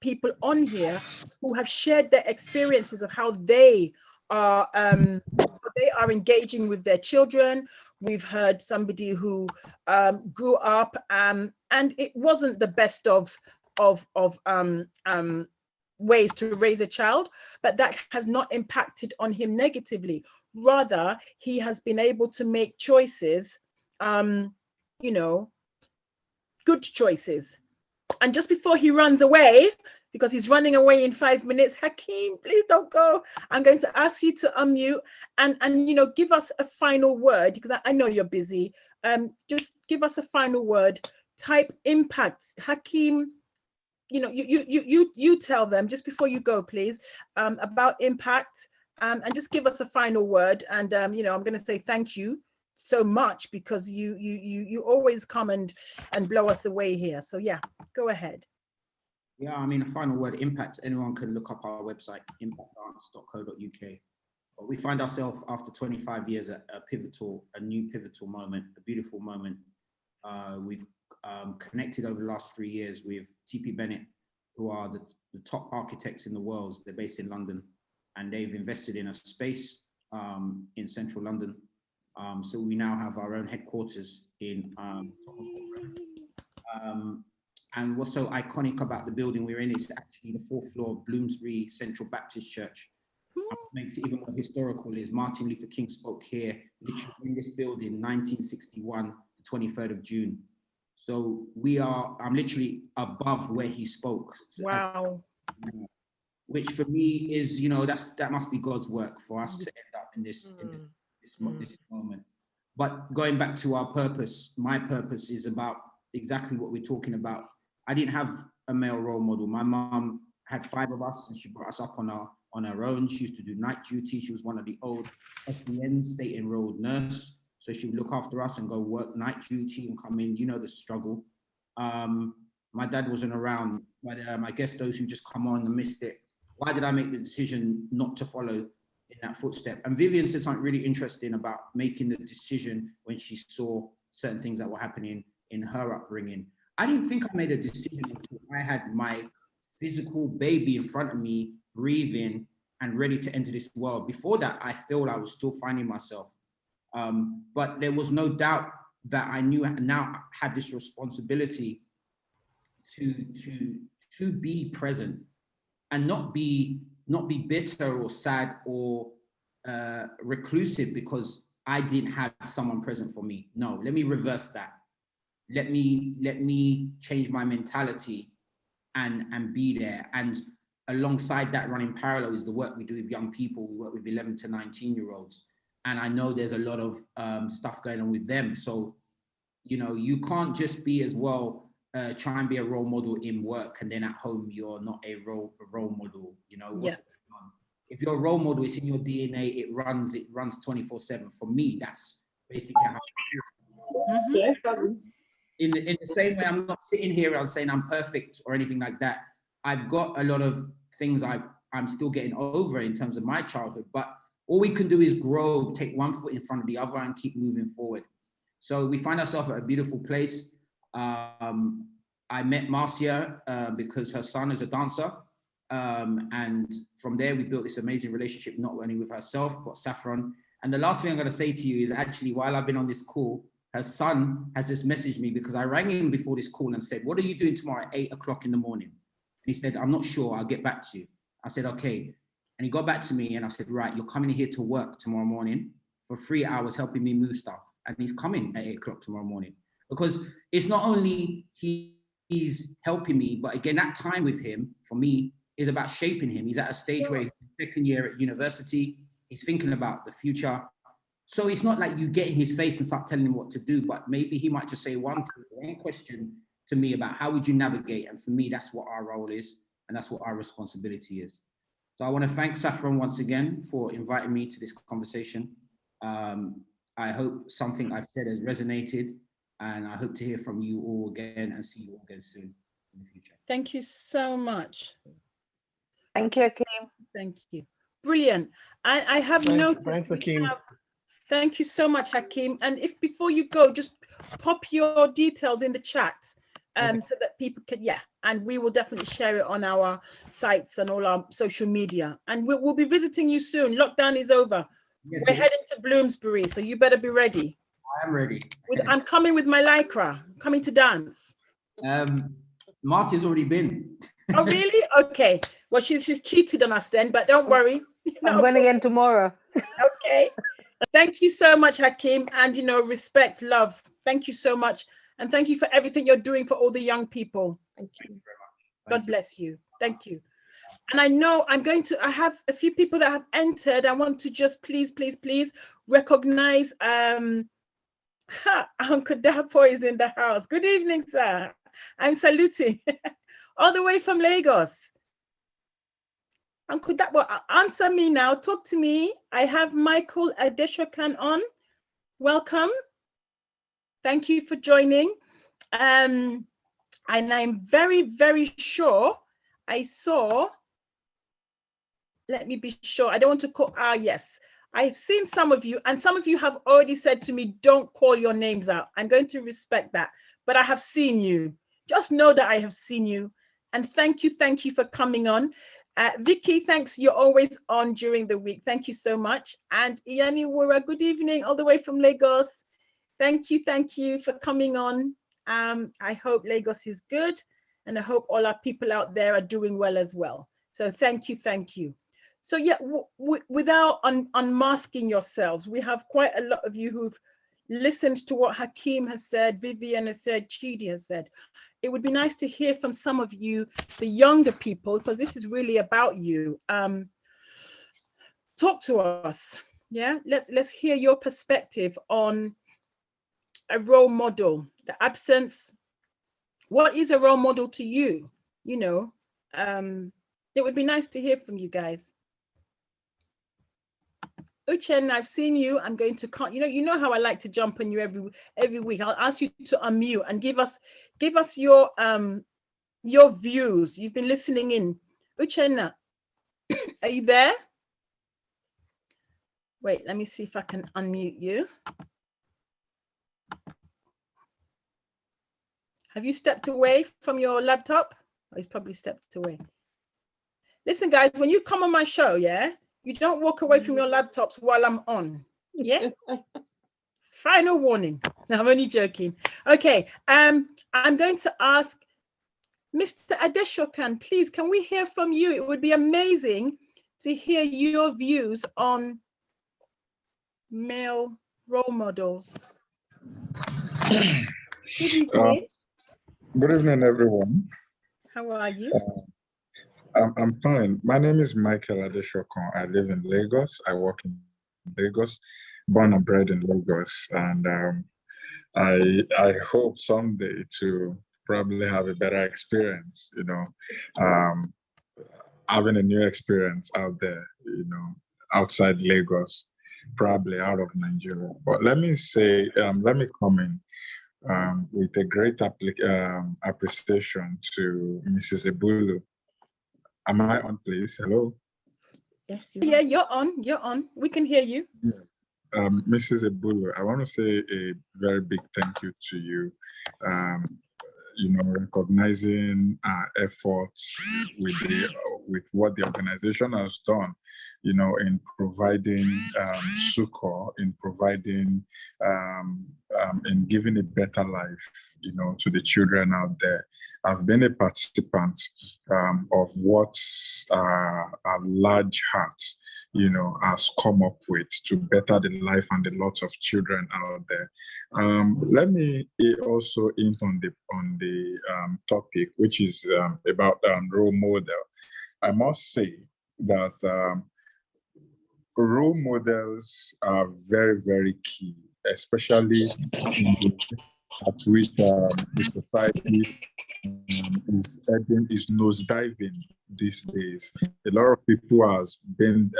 people on here who have shared their experiences of how they are engaging with their children. We've heard somebody who grew up and it wasn't the best of ways to raise a child, but that has not impacted on him negatively. Rather, he has been able to make choices, you know, good choices. And just before he runs away, because he's running away in 5 minutes, Hakeem, please don't go. I'm going to ask you to unmute and you know, give us a final word, because I know you're busy. Just give us a final word. Type impact. Hakeem, you know, you tell them just before you go, please, about impact, and just give us a final word. And you know, I'm going to say thank you so much, because you always come and blow us away here. So yeah, go ahead. Yeah, I mean, a final word, impact. Anyone can look up our website, impactdance.co.uk. But we find ourselves after 25 years at a new pivotal moment, a beautiful moment. We've connected over the last 3 years with TP Bennett, who are the top architects in the world. They're based in London, and they've invested in a space in central London. So we now have our own headquarters in and what's so iconic about the building we're in is actually the 4th floor of Bloomsbury Central Baptist Church. What makes it even more historical is Martin Luther King spoke here, literally in this building, 1961, the 23rd of June. So I'm literally above where he spoke. Wow. Which for me is, that must be God's work for us to end up in this moment. But going back to our purpose, my purpose is about exactly what we're talking about. I didn't have a male role model. My mom had 5 of us, and she brought us up on her own. She used to do night duty. She was one of the old SEN, state enrolled nurse. So she would look after us and go work night duty and come in, the struggle. My dad wasn't around, but I guess those who just come on and missed it. Why did I make the decision not to follow in that footstep? And Vivian said something really interesting about making the decision when she saw certain things that were happening in her upbringing. I didn't think I made a decision until I had my physical baby in front of me, breathing and ready to enter this world. Before that, I feel I was still finding myself. But there was no doubt that I knew now I had this responsibility to be present and not be bitter or sad or reclusive because I didn't have someone present for me. No, let me reverse that. Let me change my mentality and be there. And alongside that, running parallel is the work we do with young people. We work with 11 to 19-year-olds. And I know there's a lot of stuff going on with them. So, you can't just be as well, try and be a role model in work and then at home, you're not a role model, what's going on? If you're a role model, it's in your DNA, it runs 24/7. For me, that's basically how I feel. In the same way, I'm not sitting here and saying I'm perfect or anything like that. I've got a lot of things I'm still getting over in terms of my childhood, but all we can do is grow, take one foot in front of the other and keep moving forward. So we find ourselves at a beautiful place. I met Marcia because her son is a dancer. And from there, we built this amazing relationship, not only with herself, but Saffron. And the last thing I'm going to say to you is actually, while I've been on this call, her son has just messaged me because I rang him before this call and said, what are you doing tomorrow at 8 o'clock in the morning? And he said, I'm not sure, I'll get back to you. I said, okay. And he got back to me and I said, right, you're coming here to work tomorrow morning for 3 hours helping me move stuff. And he's coming at 8 o'clock tomorrow morning. Because it's not only he's helping me, but again, that time with him, for me, is about shaping him. He's at a stage where he's second year at university, he's thinking about the future. So it's not like you get in his face and start telling him what to do, but maybe he might just say one question to me about how would you navigate? And for me, that's what our role is. And that's what our responsibility is. So I want to thank Saffron once again for inviting me to this conversation. I hope something I've said has resonated, and I hope to hear from you all again and see you all again soon in the future. Thank you so much. Thank you, Hakeem. Thank you. Brilliant. I have noticed. Thanks, Hakeem. Thank you so much, Hakeem. And if before you go, just pop your details in the chat so that people can, and we will definitely share it on our sites and all our social media. And we'll be visiting you soon. Lockdown is over. Yes, we're heading to Bloomsbury, so you better be ready. I am ready. I'm coming with my lycra, coming to dance. Marcy's already been. Oh, really? Okay. Well, she's cheated on us then, but don't worry. I'm going again tomorrow. Okay. Thank you so much, Hakeem. And, respect, love. Thank you so much. And thank you for everything you're doing for all the young people. Thank you. Thank you very much. God bless you. Thank you. And I know I have a few people that have entered. I want to just please recognize Uncle Dapo is in the house. Good evening, sir. I'm saluting all the way from Lagos. Uncle Dapo, answer me now. Talk to me. I have Michael Adeshokan on. Welcome. Thank you for joining. And I'm very, very sure I saw, let me be sure, I don't want to call, yes. I've seen some of you, and some of you have already said to me, don't call your names out. I'm going to respect that, but I have seen you. Just know that I have seen you. And thank you for coming on. Vicky, thanks, you're always on during the week. Thank you so much. And Iyani Wura, good evening, all the way from Lagos. Thank you for coming on. I hope Lagos is good, and I hope all our people out there are doing well as well. So thank you. So yeah, without unmasking yourselves, we have quite a lot of you who've listened to what Hakeem has said, Vivian has said, Chidi has said. It would be nice to hear from some of you, the younger people, because this is really about you. Talk to us, yeah? Let's hear your perspective on a role model, the absence. What is a role model to you? You know, it would be nice to hear from you guys. Uchen, I've seen you. I'm going to, you know how I like to jump on you every week. I'll ask you to unmute and give us your views. You've been listening in. Uchenna, are you there? Wait, let me see if I can unmute you. Have you stepped away from your laptop? Oh, he's probably stepped away. Listen, guys, when you come on my show, yeah, you don't walk away from your laptops while I'm on. Yeah. Final warning. No, I'm only joking. Okay. I'm going to ask Mr. Adeshokan, please, can we hear from you? It would be amazing to hear your views on male role models. Good evening. Good evening, everyone. How are you? I'm fine. My name is Michael Adeshokon. I live in Lagos. I work in Lagos, born and bred in Lagos. And I hope someday to probably have a better experience, you know, having a new experience out there, you know, outside Lagos, probably out of Nigeria. But let me say, let me come in with a great appreciation to Mrs. Ebulu. Am I on, please? Hello? Yes, yeah, you're on. We can hear you. Yeah. Mrs. Ebulu, I want to say a very big thank you to you. You know, recognizing our efforts with what the organization has done, you know, in providing succor, in providing, in giving a better life, you know, to the children out there. I've been a participant of what a large heart, you know, has come up with to better the life and the lots of children out there. Let me also hint on the topic, which is about role model. I must say that role models are very, very key, especially in the at which the society is nosediving these days. A lot of people has been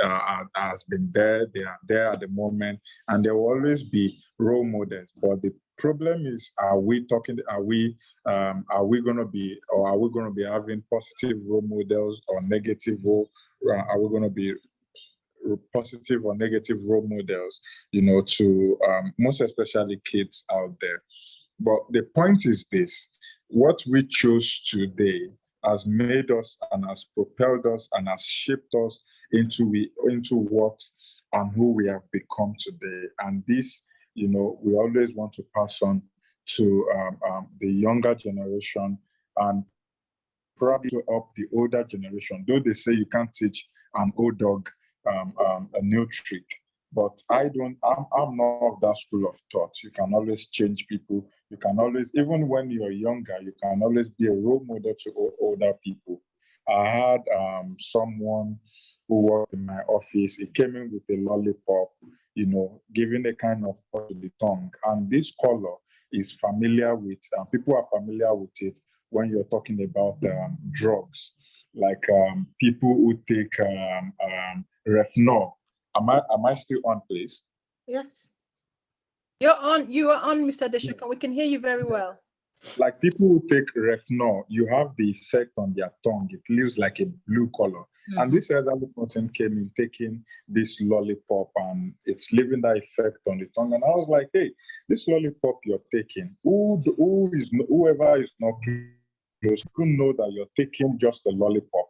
there. They are there at the moment, and there will always be role models. But the problem is, are we going to be, or are we going to be having positive role models or negative role? Are we going to be positive or negative role models? You know, to most especially kids out there. But the point is this: what we chose today has made us and has propelled us and has shaped us into what and who we have become today. And this, you know, we always want to pass on to the younger generation and probably to up the older generation. Though they say you can't teach an old dog a new trick. But I'm not of that school of thought. You can always change people. You can always, even when you're younger, you can always be a role model to older people. I had someone who worked in my office. He came in with a lollipop, you know, giving a kind of cut to the tongue. And this color is familiar with, people are familiar with it when you're talking about drugs, like people who take Refnol. Am I still on, please? Yes. You're on. You are on, Mr. Adeshokon. We can hear you very well. Like people who take Refnol, you have the effect on their tongue. It leaves like a blue color. And this elderly person came in taking this lollipop and it's leaving that effect on the tongue. And I was like, hey, this lollipop you're taking, whoever is not close, you know that you're taking just a lollipop.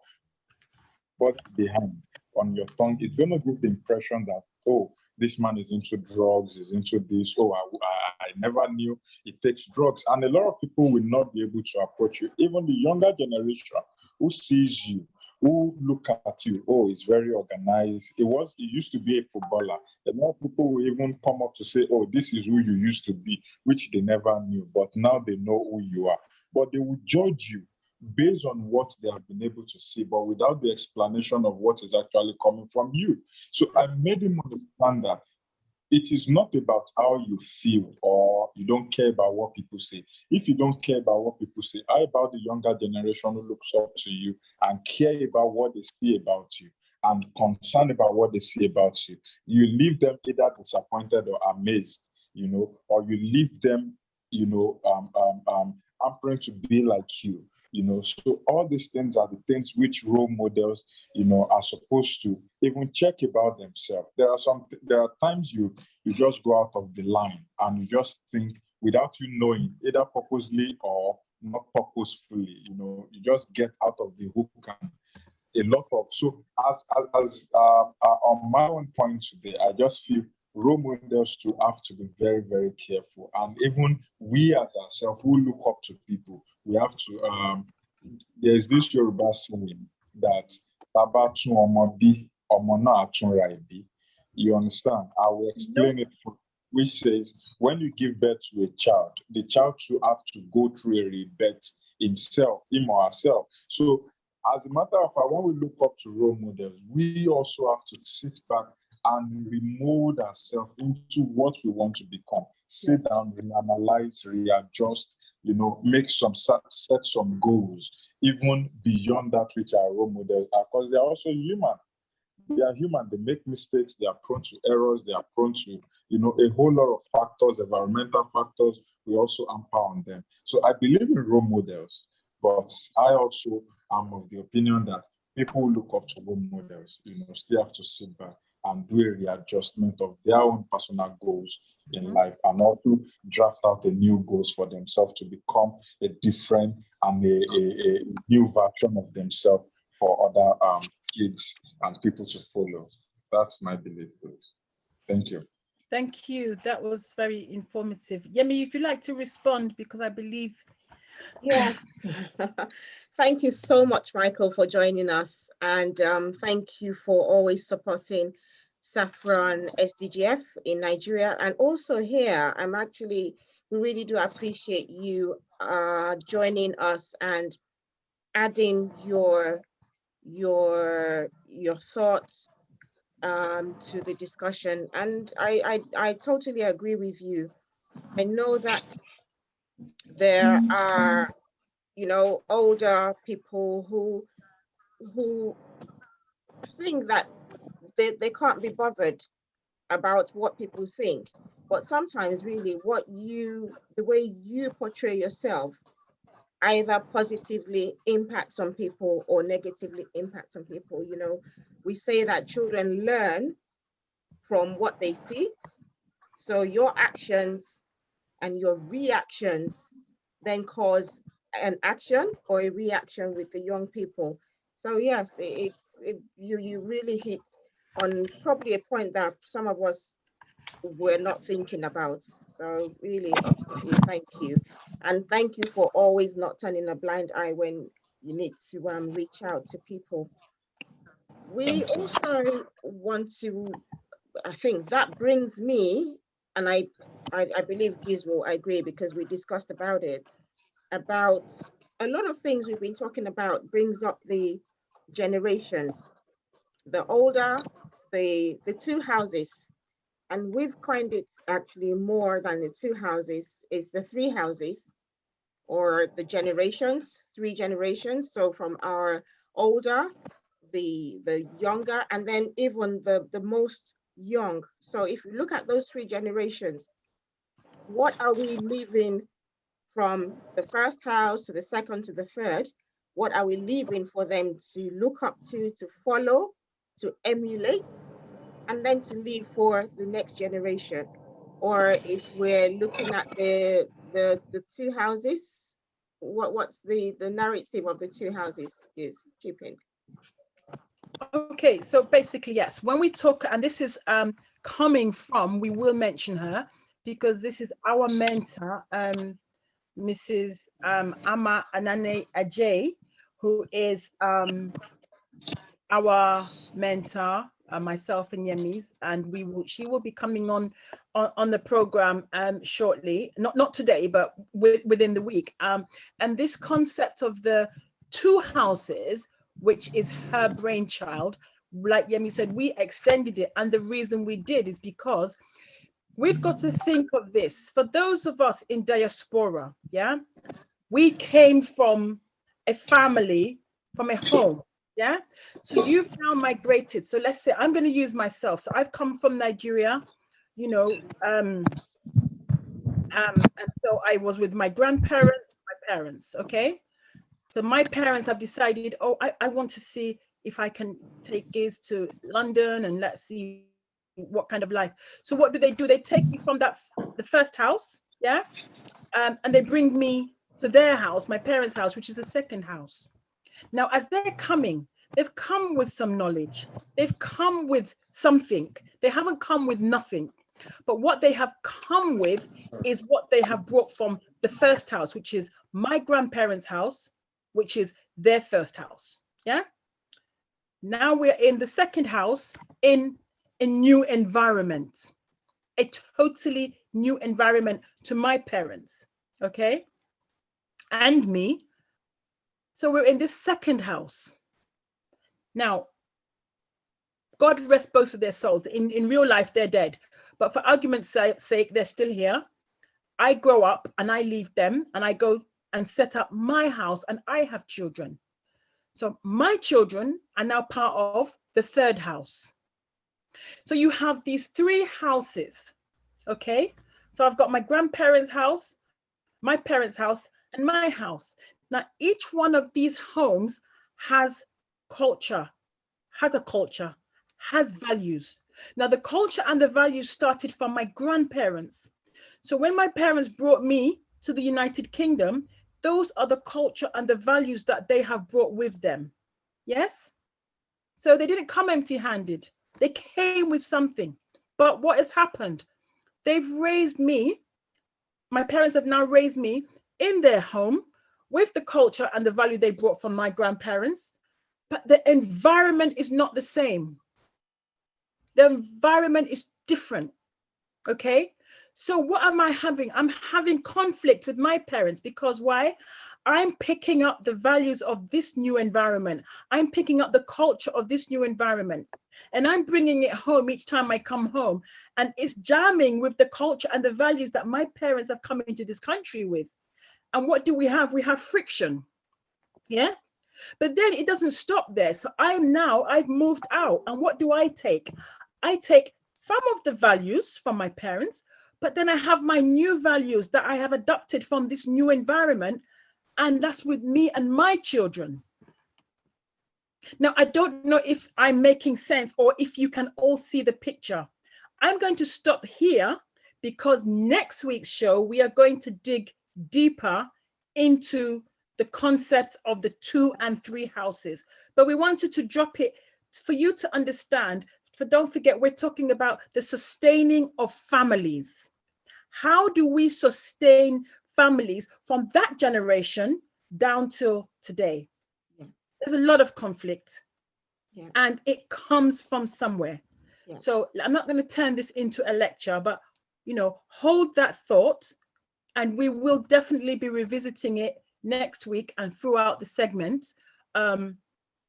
But behind on your tongue, it's going to give the impression that, oh, this man is into drugs, is into this. Oh, I never knew he takes drugs. And a lot of people will not be able to approach you. Even the younger generation who sees you, who look at you, oh, it's very organized. It used to be a footballer. A lot of people will even come up to say, oh, this is who you used to be, which they never knew. But now they know who you are. But they will judge you based on what they have been able to see, but without the explanation of what is actually coming from you. So I made him understand that it is not about how you feel or you don't care about what people say. If you don't care about what people say, how about the younger generation who looks up to you and care about what they see about you and concerned about what they see about you? You leave them either disappointed or amazed, or you leave them, hampering to be like you. So all these things are the things which role models, are supposed to even check about themselves. There are times you just go out of the line and you just think without you knowing, either purposely or not purposefully, you just get out of the hook. And a lot of, so as on my own point today, I just feel role models to have to be very, very careful. And even we as ourselves who look up to people, we have to, there's this Yoruba saying that Tabatu Omobi Omona Atunraibi. You understand? I will explain it, which says when you give birth to a child, the child should have to go through a rebirth himself, him or herself. So as a matter of fact, when we look up to role models, we also have to sit back and remold ourselves into what we want to become. Sit down, reanalyze, readjust, set some goals, even beyond that which our role models are, because they are also human. They are human, they make mistakes, they are prone to errors, they are prone to, a whole lot of factors, environmental factors, we also empower on them. So I believe in role models, but I also am of the opinion that people who look up to role models, still have to sit back and do a readjustment of their own personal goals in life, and also draft out a new goals for themselves to become a different and a new version of themselves for other kids and people to follow. That's my belief, please. Thank you. Thank you. That was very informative. Yemi, if you'd like to respond, because I believe. Yes. Thank you so much, Michael, for joining us. And thank you for always supporting Saffron SDGF in Nigeria. And also here, we really do appreciate you joining us and adding your thoughts to the discussion. And I totally agree with you. I know that there are, older people who think that they can't be bothered about what people think. But sometimes really the way you portray yourself either positively impacts on people or negatively impacts on people. We say that children learn from what they see. So your actions and your reactions then cause an action or a reaction with the young people. So yes, you really hit on probably a point that some of us were not thinking about. So really, absolutely, thank you. And thank you for always not turning a blind eye when you need to reach out to people. We also want to, I think that brings me, and I believe Giz will agree because we discussed about it, about a lot of things we've been talking about brings up the generations, the older, the two houses, and we've coined it actually more than the two houses, it's the three houses or the generations, 3 generations. So from our older, the younger, and then even the most young. So if you look at those 3 generations, what are we leaving from the first house to the second to the third, what are we leaving for them to look up to follow, to emulate, and then to leave for the next generation? Or if we're looking at the two houses, what's the narrative of the two houses is keeping? Okay, so basically, yes, when we talk, and this is coming from, we will mention her because this is our mentor, Mrs. Ama Anane Ajay, who is our mentor, myself and Yemi's, and she will be coming on the program shortly, not today, but within the week. And this concept of the two houses, which is her brainchild, like Yemi said, we extended it, and the reason we did is because we've got to think of this. For those of us in diaspora, yeah, we came from a family, from a home, yeah? So you've now migrated. So let's say, I'm going to use myself. So I've come from Nigeria, you know, and so I was with my grandparents, my parents, okay? So my parents have decided, oh, I want to see if I can take Giz to London and let's see what kind of life. So what do? They take me from the first house, yeah? And they bring me to their house, my parents' house, which is the second house. Now, as they're coming, they've come with some knowledge. They've come with something. They haven't come with nothing. But what they have come with is what they have brought from the first house, which is my grandparents' house, which is their first house, yeah? Now we're in the second house in a new environment, a totally new environment to my parents, okay? And me. So we're in this second house. Now, God rest both of their souls. In real life, they're dead. But for argument's sake, they're still here. I grow up and I leave them and I go and set up my house and I have children. So my children are now part of the third house. So you have these three houses, okay? So I've got my grandparents' house, my parents' house, and my house. Now, each one of these homes has culture, has values. Now, the culture and the values started from my grandparents. So when my parents brought me to the United Kingdom, those are the culture and the values that they have brought with them. Yes? So they didn't come empty-handed. They came with something. But what has happened? They've raised me. My parents have now raised me in their home with the culture and the value they brought from my grandparents. But the environment is not the same. The environment is different. Okay? So what am I having? I'm having conflict with my parents because why? I'm picking up the values of this new environment. I'm picking up the culture of this new environment. And I'm bringing it home each time I come home. And it's jamming with the culture and the values that my parents have come into this country with. And what do we have? We have friction. Yeah? But then it doesn't stop there. So I've moved out. And what do I take? I take some of the values from my parents, but then I have my new values that I have adopted from this new environment, and that's with me and my children. Now, I don't know if I'm making sense or if you can all see the picture. I'm going to stop here because next week's show, we are going to dig deeper into the concept of the 2 and 3 houses. But we wanted to drop it for you to understand. But don't forget, we're talking about the sustaining of families. How do we sustain families from that generation down till today? Yeah. There's a lot of conflict, and it comes from somewhere. Yeah. So I'm not going to turn this into a lecture, but hold that thought, and we will definitely be revisiting it next week and throughout the segment.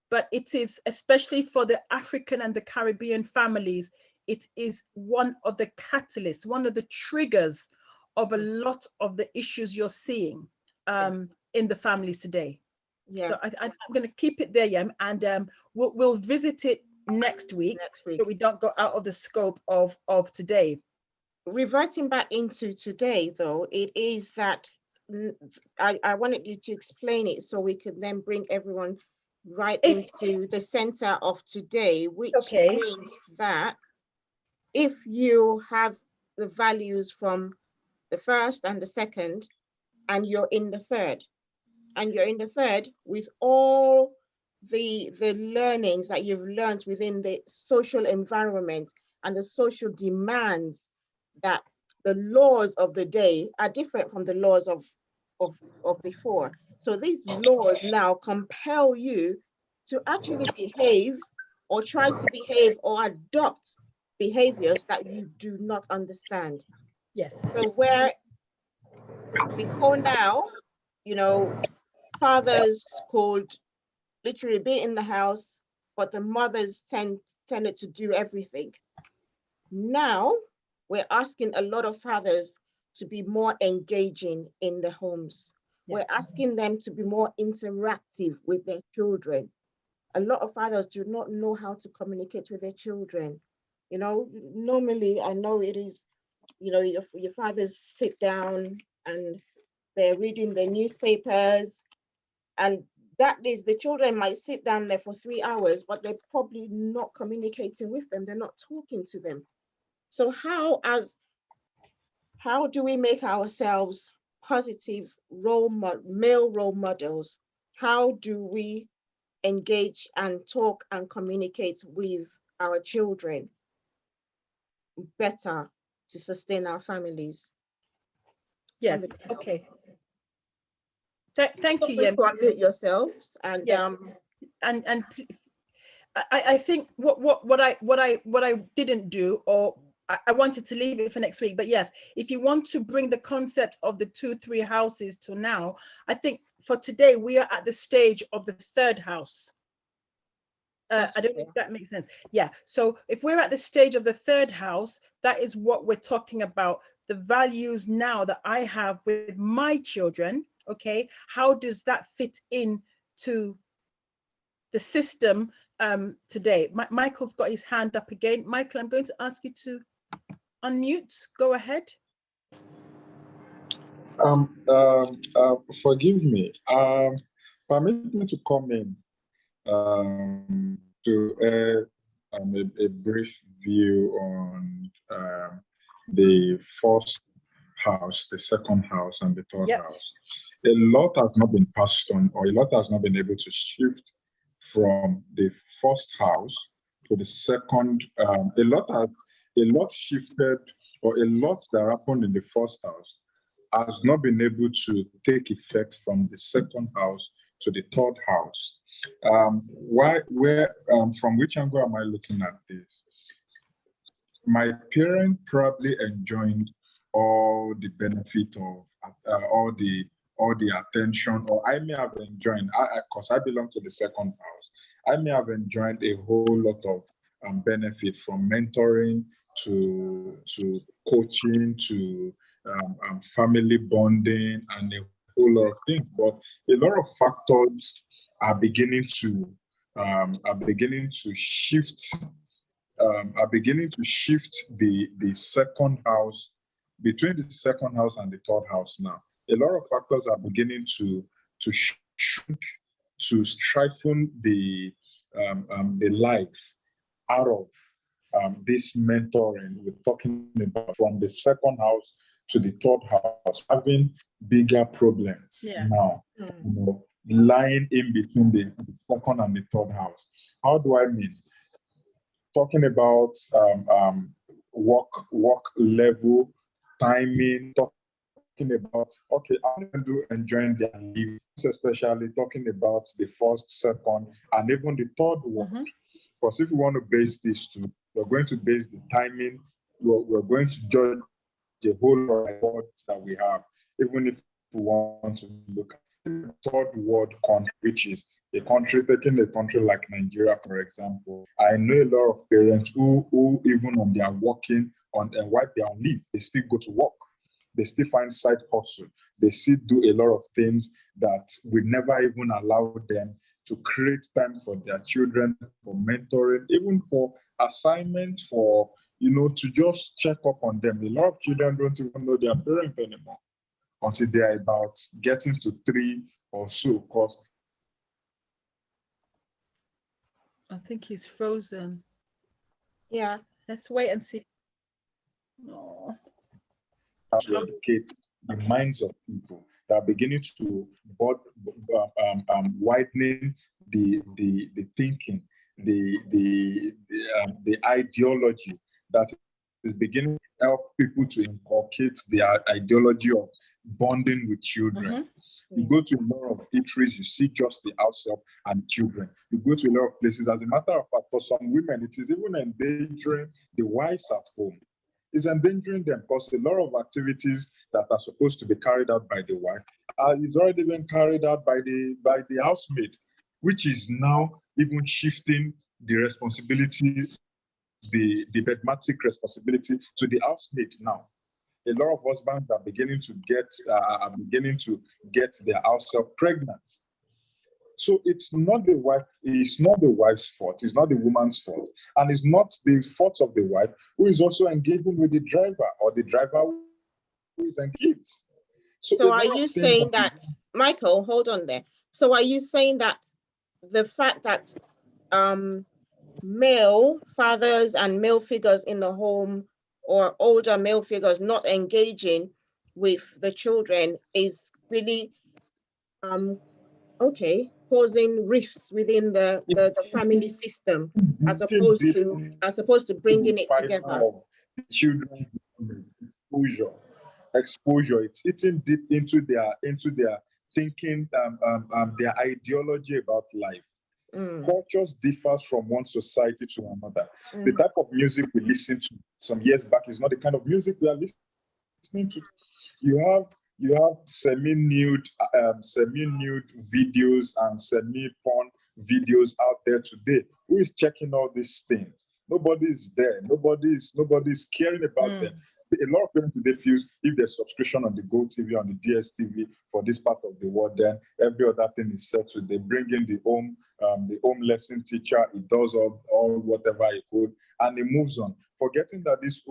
But it is, especially for the African and the Caribbean families, it is one of the catalysts, one of the triggers of a lot of the issues you're seeing in the families today. Yeah. So I'm going to keep it there, Yem, and we'll visit it next week so we don't go out of the scope of today. Reverting back into today, though, it is that I wanted you to explain it so we could then bring everyone right If- into the center of today, which Okay. means that if you have the values from the first and the second, and you're in the third, with all the learnings that you've learned within the social environment and the social demands, that the laws of the day are different from the laws of before. So these laws now compel you to actually behave or try to behave or adopt behaviors that you do not understand. Yes. So where before now, you know, fathers could literally be in the house, but the mothers tended to do everything. Now, we're asking a lot of fathers to be more engaging in the homes. Yeah. We're asking them to be more interactive with their children. A lot of fathers do not know how to communicate with their children. You know, normally I know it is, you know, your fathers sit down and they're reading the newspapers, and that is, the children might sit down there for 3 hours, but they're probably not communicating with them. They're not talking to them. So how do we make ourselves positive male role models? How do we engage and talk and communicate with our children better to sustain our families? Yes. Okay. Thank you, Yemi. To unmute yourselves and yeah. And I think what I didn't do, or I wanted to leave it for next week, but yes, if you want to bring the concept of the 2-3 houses to now, I think for today we are at the stage of the third house. I don't know if that makes sense. Yeah. So if we're at the stage of the third house, that is what we're talking about. The values now that I have with my children. Okay. How does that fit in to the system today? Michael's got his hand up again. Michael, I'm going to ask you to unmute. Go ahead. Forgive me. Permit me to come in to a brief view on the first house, the second house, and the third house. A lot has not been passed on, or a lot has not been able to shift from the first house to the second. A lot shifted, or a lot that happened in the first house has not been able to take effect from the second house to the third house. From which angle am I looking at this? My parents probably enjoyed all the benefit of all the attention, or I may have enjoyed, because I belong to the second house, I may have enjoyed a whole lot of benefit from mentoring to coaching to family bonding and a whole lot of things. But a lot of factors are beginning to shift. Are beginning to shift the second house, between the second house and the third house now. A lot of factors are beginning to shrink, to stifle the life out of this mentoring we're talking about, from the second house to the third house, having bigger problems now, you know, lying in between the second and the third house. How do I mean? Talking about work level, timing, talking about, okay, how do you enjoy their leave, especially talking about the first, second, and even the third one. Because if we want to base these two, we're going to base the timing, we're going to judge the whole reports that we have, even if we want to look at the third world country, which is a country, taking a country like Nigeria, for example. I know a lot of parents who even when they are working on and while they are on leave, they still go to work. They still find side hustle. They still do a lot of things that we never even allow them to create time for their children, for mentoring, even for assignment, for, you know, to just check up on them. A lot of children don't even know their parents anymore. until they are about getting to 3 or so. Because I think he's frozen. Yeah. Let's wait and see. Oh. To educate the minds of people that are beginning to widening the thinking, the ideology that is beginning to help people to inculcate their ideology of bonding with children. You go to a lot of eateries, you see just the household and children. You go to a lot of places. As a matter of fact, for some women, it is even endangering the wives at home. It's endangering them because a lot of activities that are supposed to be carried out by the wife is already being carried out by the housemaid, which is now even shifting the responsibility, the bedmatic responsibility to the housemaid now. A lot of husbands are beginning to get their househelp pregnant. So it's not the wife's fault, it's not the woman's fault, and it's not the fault of the wife who is also engaging with the driver or the driver who is engaged. So are you saying that, Michael, hold on there. So are you saying that the fact that male fathers and male figures in the home or older male figures not engaging with the children is really causing rifts within the family system as opposed to bringing it together? Children exposure, it's eating deep into their thinking, their ideology about life. Cultures differs from one society to another. The type of music we listened to some years back is not the kind of music we are listening to. You have semi-nude videos and semi-porn videos out there today. Who is checking all these things? Nobody's there. Nobody's caring about them. A lot of parents today feel if there's subscription on the Go TV, on the DSTV for this part of the world, then every other thing is settled. They bring in the home lesson teacher. It does all whatever it could, and it moves on, forgetting that this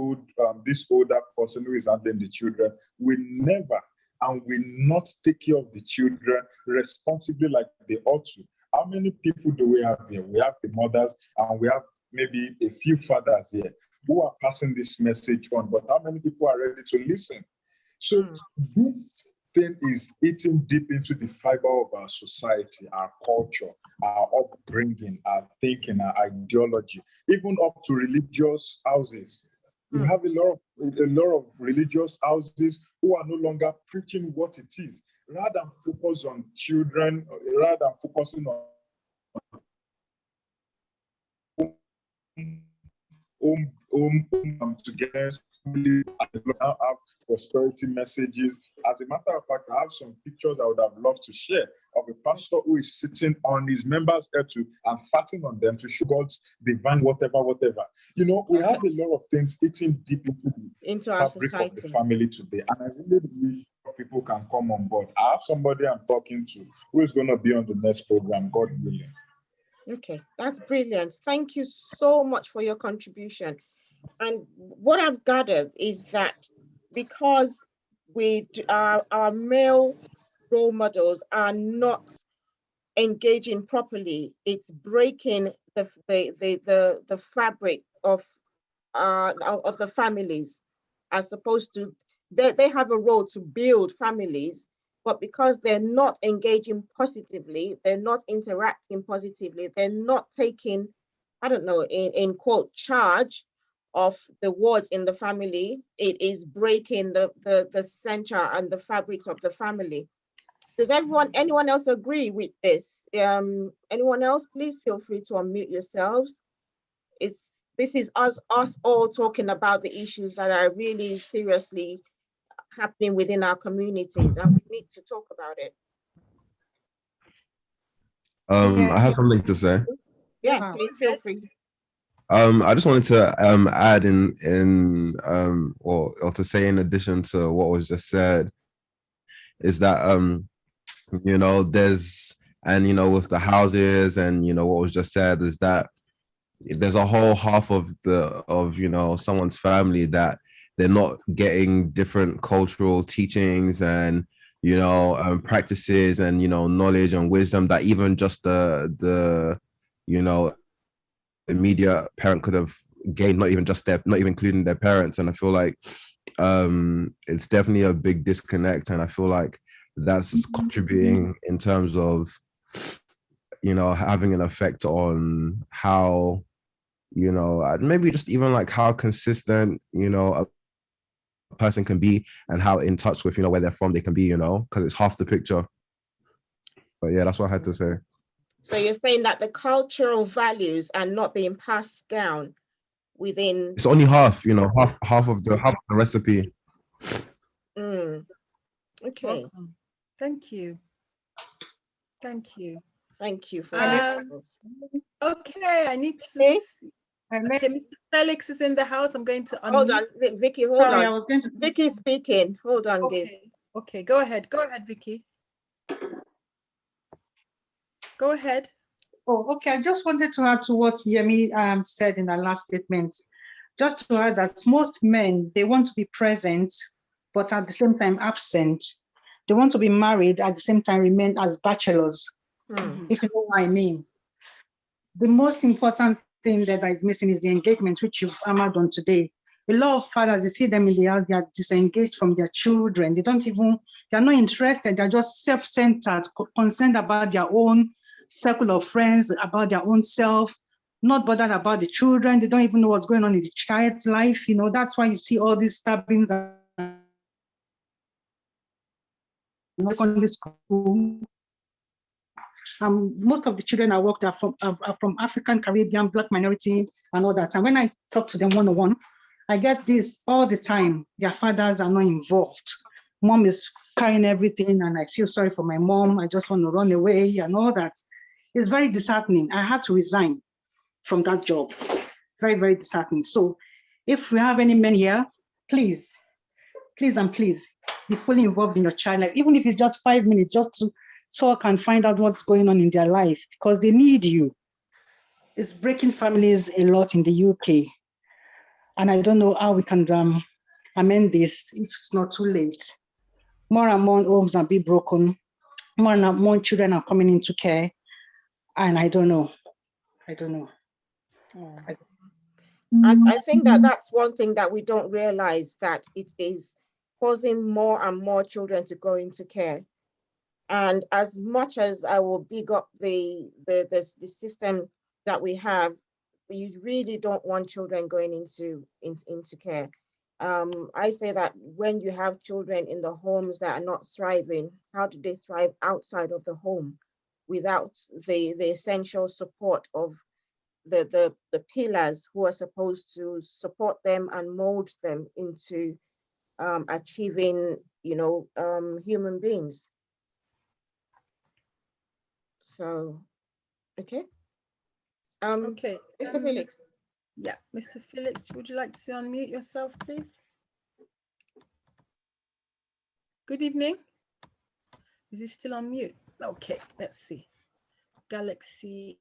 older person who is handling the children will never and will not take care of the children responsibly like they ought to. How many people do we have here? We have the mothers and we have maybe a few fathers here who are passing this message on, but how many people are ready to listen? So this thing is eating deep into the fiber of our society, our culture, our upbringing, our thinking, our ideology, even up to religious houses. You have a lot of religious houses who are no longer preaching what it is, rather than focus on children, rather than focusing on home together, have prosperity messages. As a matter of fact, I have some pictures I would have loved to share of a pastor who is sitting on his members' head and farting on them to show God's divine whatever. You know, we have a lot of things eating deep into the fabric of the family today. And I really wish people can come on board. I have somebody I'm talking to who is going to be on the next program, God willing. Okay, that's brilliant. Thank you so much for your contribution. And what I've gathered is that because our male role models are not engaging properly, it's breaking the fabric of the families, as opposed to they have a role to build families. But because they're not engaging positively, they're not interacting positively, they're not taking, I don't know, in quote, charge of the wards in the family, it is breaking the center and the fabrics of the family. Does anyone else agree with this? Anyone else, please feel free to unmute yourselves. This is us all talking about the issues that are really seriously happening within our communities, and we need to talk about it. I have something to say. Yes, please feel free. I just wanted to add or to say in addition to what was just said, is that you know, there's, and you know, with the houses and you know what was just said, is that there's a whole half of you know, someone's family that they're not getting different cultural teachings and practices and knowledge and wisdom that even just the immediate parent could have gained, not even including their parents. And I feel like it's definitely a big disconnect, and I feel like that's contributing in terms of having an effect on how maybe just even like how consistent a person can be and how in touch with where they're from they can be, because it's half the picture. But yeah, that's what I had to say. So you're saying that the cultural values are not being passed down within. It's only half, half of the recipe. Okay. Awesome. Thank you for that. Okay, I need to see. Okay, Mr. Felix is in the house. I'm going to unmute. Hold on, Vicky, hold on. I was going to. Vicky speaking. Hold on, Giz. Okay, go ahead, Vicky. Go ahead. Oh, okay. I just wanted to add to what Yemi said in her last statement. Just to add that most men, they want to be present, but at the same time absent. They want to be married, at the same time remain as bachelors, if you know what I mean. The most important thing that is missing is the engagement, which you've hammered on today. A lot of fathers, you see them in the house, they are disengaged from their children. They're not interested. They're just self-centered, concerned about their own circle of friends, about their own self, not bothered about the children. They don't even know what's going on in the child's life. That's why you see all these stabbings in secondary school. Most of the children I worked are from African, Caribbean, Black minority, and all that. And when I talk to them one-on-one, I get this all the time. Their fathers are not involved. Mom is carrying everything, and I feel sorry for my mom. I just want to run away and all that. It's very disheartening. I had to resign from that job. Very, very disheartening. So if we have any men here, please be fully involved in your child life, even if it's just 5 minutes, just to talk and find out what's going on in their life, because they need you. It's breaking families a lot in the UK. And I don't know how we can amend this if it's not too late. More and more homes are being broken. More and more children are coming into care. And I don't know. And I think that that's one thing that we don't realize, that it is causing more and more children to go into care. And as much as I will big up the system that we have, we really don't want children going into care. I say that when you have children in the homes that are not thriving, how do they thrive outside of the home without the essential support of the pillars who are supposed to support them and mold them into achieving, human beings. So, okay. Okay. Mr. Felix. Yeah, Mr. Felix, would you like to unmute yourself, please? Good evening. Is he still on mute? Okay, let's see. Galaxy.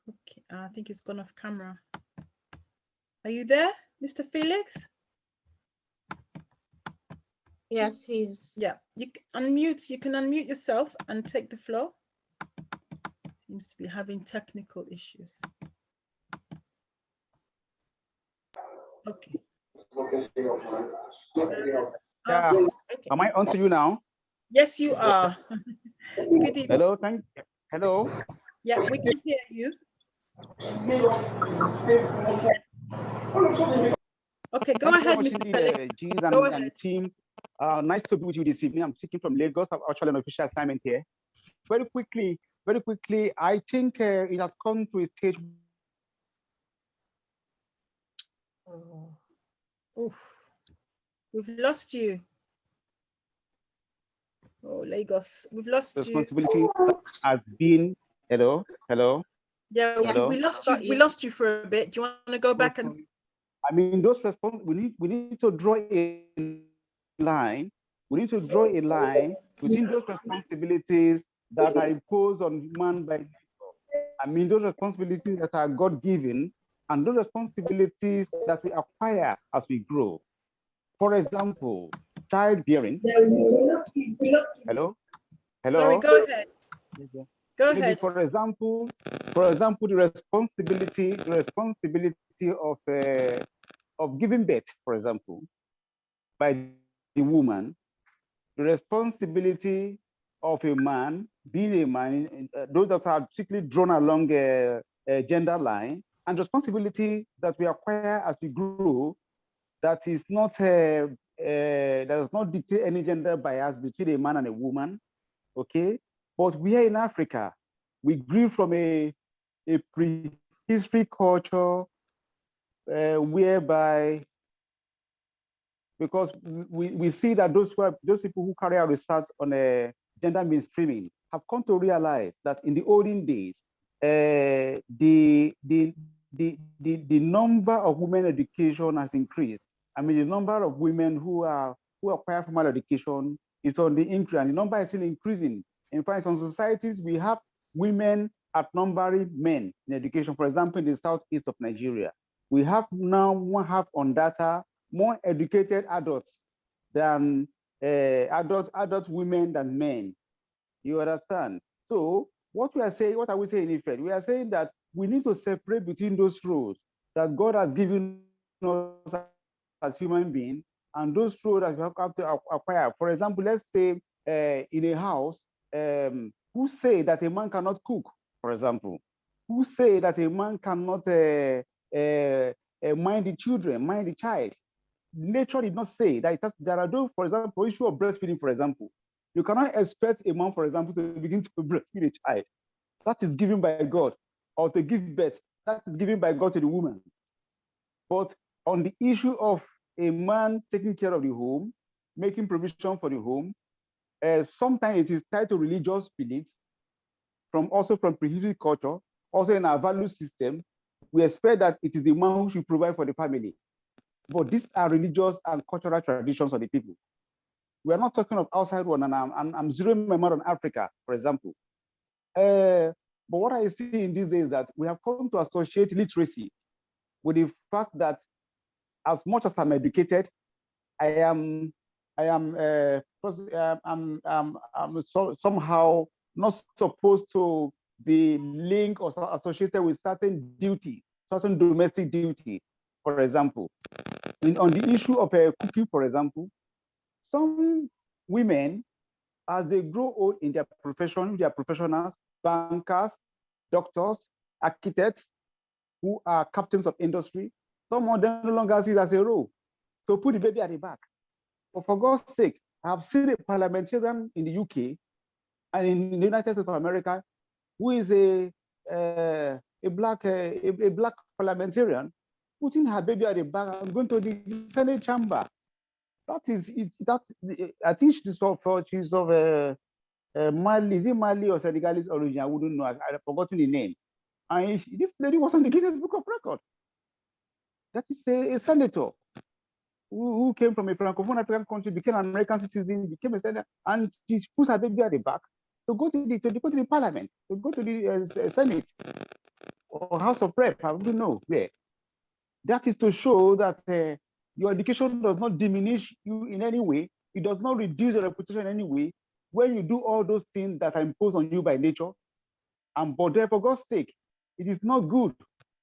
Okay, I think he's gone off camera. Are you there, Mr. Felix? Yes, he's. Yeah, you can unmute yourself and take the floor. Seems to be having technical issues. Okay. Yeah. Okay. Am I on to you now? Yes, you are. Good evening. Hello, hello. Yeah, we can hear you. Okay, go ahead, Mr. Felix. Go ahead. And team. Nice to be with you this evening. I'm speaking from Lagos. I'm actually on official assignment here. Very quickly, I think it has come to a stage. Oof. We've lost you. Oh, Lagos, we've lost you. Responsibility has been. Hello. Yeah, hello? we lost you. We lost you for a bit. Do you want to go back and? I mean, those we need to draw a line. We need to draw a line between those responsibilities that are imposed on man by nature I mean, those responsibilities that are God-given and those responsibilities that we acquire as we grow. For example, childbearing. Hello? Hello? Sorry, go ahead. Go Maybe ahead. for example, the responsibility of giving birth, for example, by the woman, the responsibility of a man, being a man, those that are strictly drawn along a gender line, and responsibility that we acquire as we grow, that is not that does not dictate any gender bias between a man and a woman, okay? But we are in Africa, we grew from a prehistory culture whereby, because we see that those people who carry out research on gender mainstreaming have come to realize that in the olden days, the number of women education has increased. I mean, the number of women who acquire formal education is on the increase, and the number is still increasing. In fact, in some societies, we have women outnumbering men in education. For example, in the southeast of Nigeria, we have now on data more educated adults than adult women than men. You understand? So what are we saying in effect? We are saying that we need to separate between those roles that God has given us as human beings and those roles that we have to acquire. For example, let's say in a house, who say that a man cannot cook, for example? Who say that a man cannot mind the children, mind the child? Nature did not say that. There are those, for example, issue of breastfeeding, for example. You cannot expect a man, for example, to begin to breastfeed a child. That is given by God. Or to give birth, that is given by God to the woman. But on the issue of a man taking care of the home, making provision for the home, sometimes it is tied to religious beliefs, also from prehistory culture, also in our value system. We expect that it is the man who should provide for the family. But these are religious and cultural traditions of the people. We are not talking of outside one, and I'm zeroing my mind on Africa, for example. But what I see in these days is that we have come to associate literacy with the fact that as much as I'm educated, I'm somehow not supposed to be linked or associated with certain duties, certain domestic duties, for example. On the issue of cooking, for example, some women, as they grow old in their profession, they are professionals, bankers, doctors, architects, who are captains of industry. Some of them no longer see it as a role to put the baby at the back. But for God's sake, I have seen a parliamentarian in the UK and in the United States of America who is a black parliamentarian putting her baby at the back and going to the Senate chamber. That is it. I think she's of Mali, is it Mali or Senegalese origin? I wouldn't know. I've forgotten the name. And this lady was on the Guinness Book of Records. That is a senator who came from a Francophone African country, became an American citizen, became a senator, and she puts her baby at the back to go to the parliament, to go to the Senate or House of Rep. I wouldn't know where. That is to show that your education does not diminish you in any way. It does not reduce your reputation in any way when you do all those things that are imposed on you by nature. But therefore, for God's sake, it is not good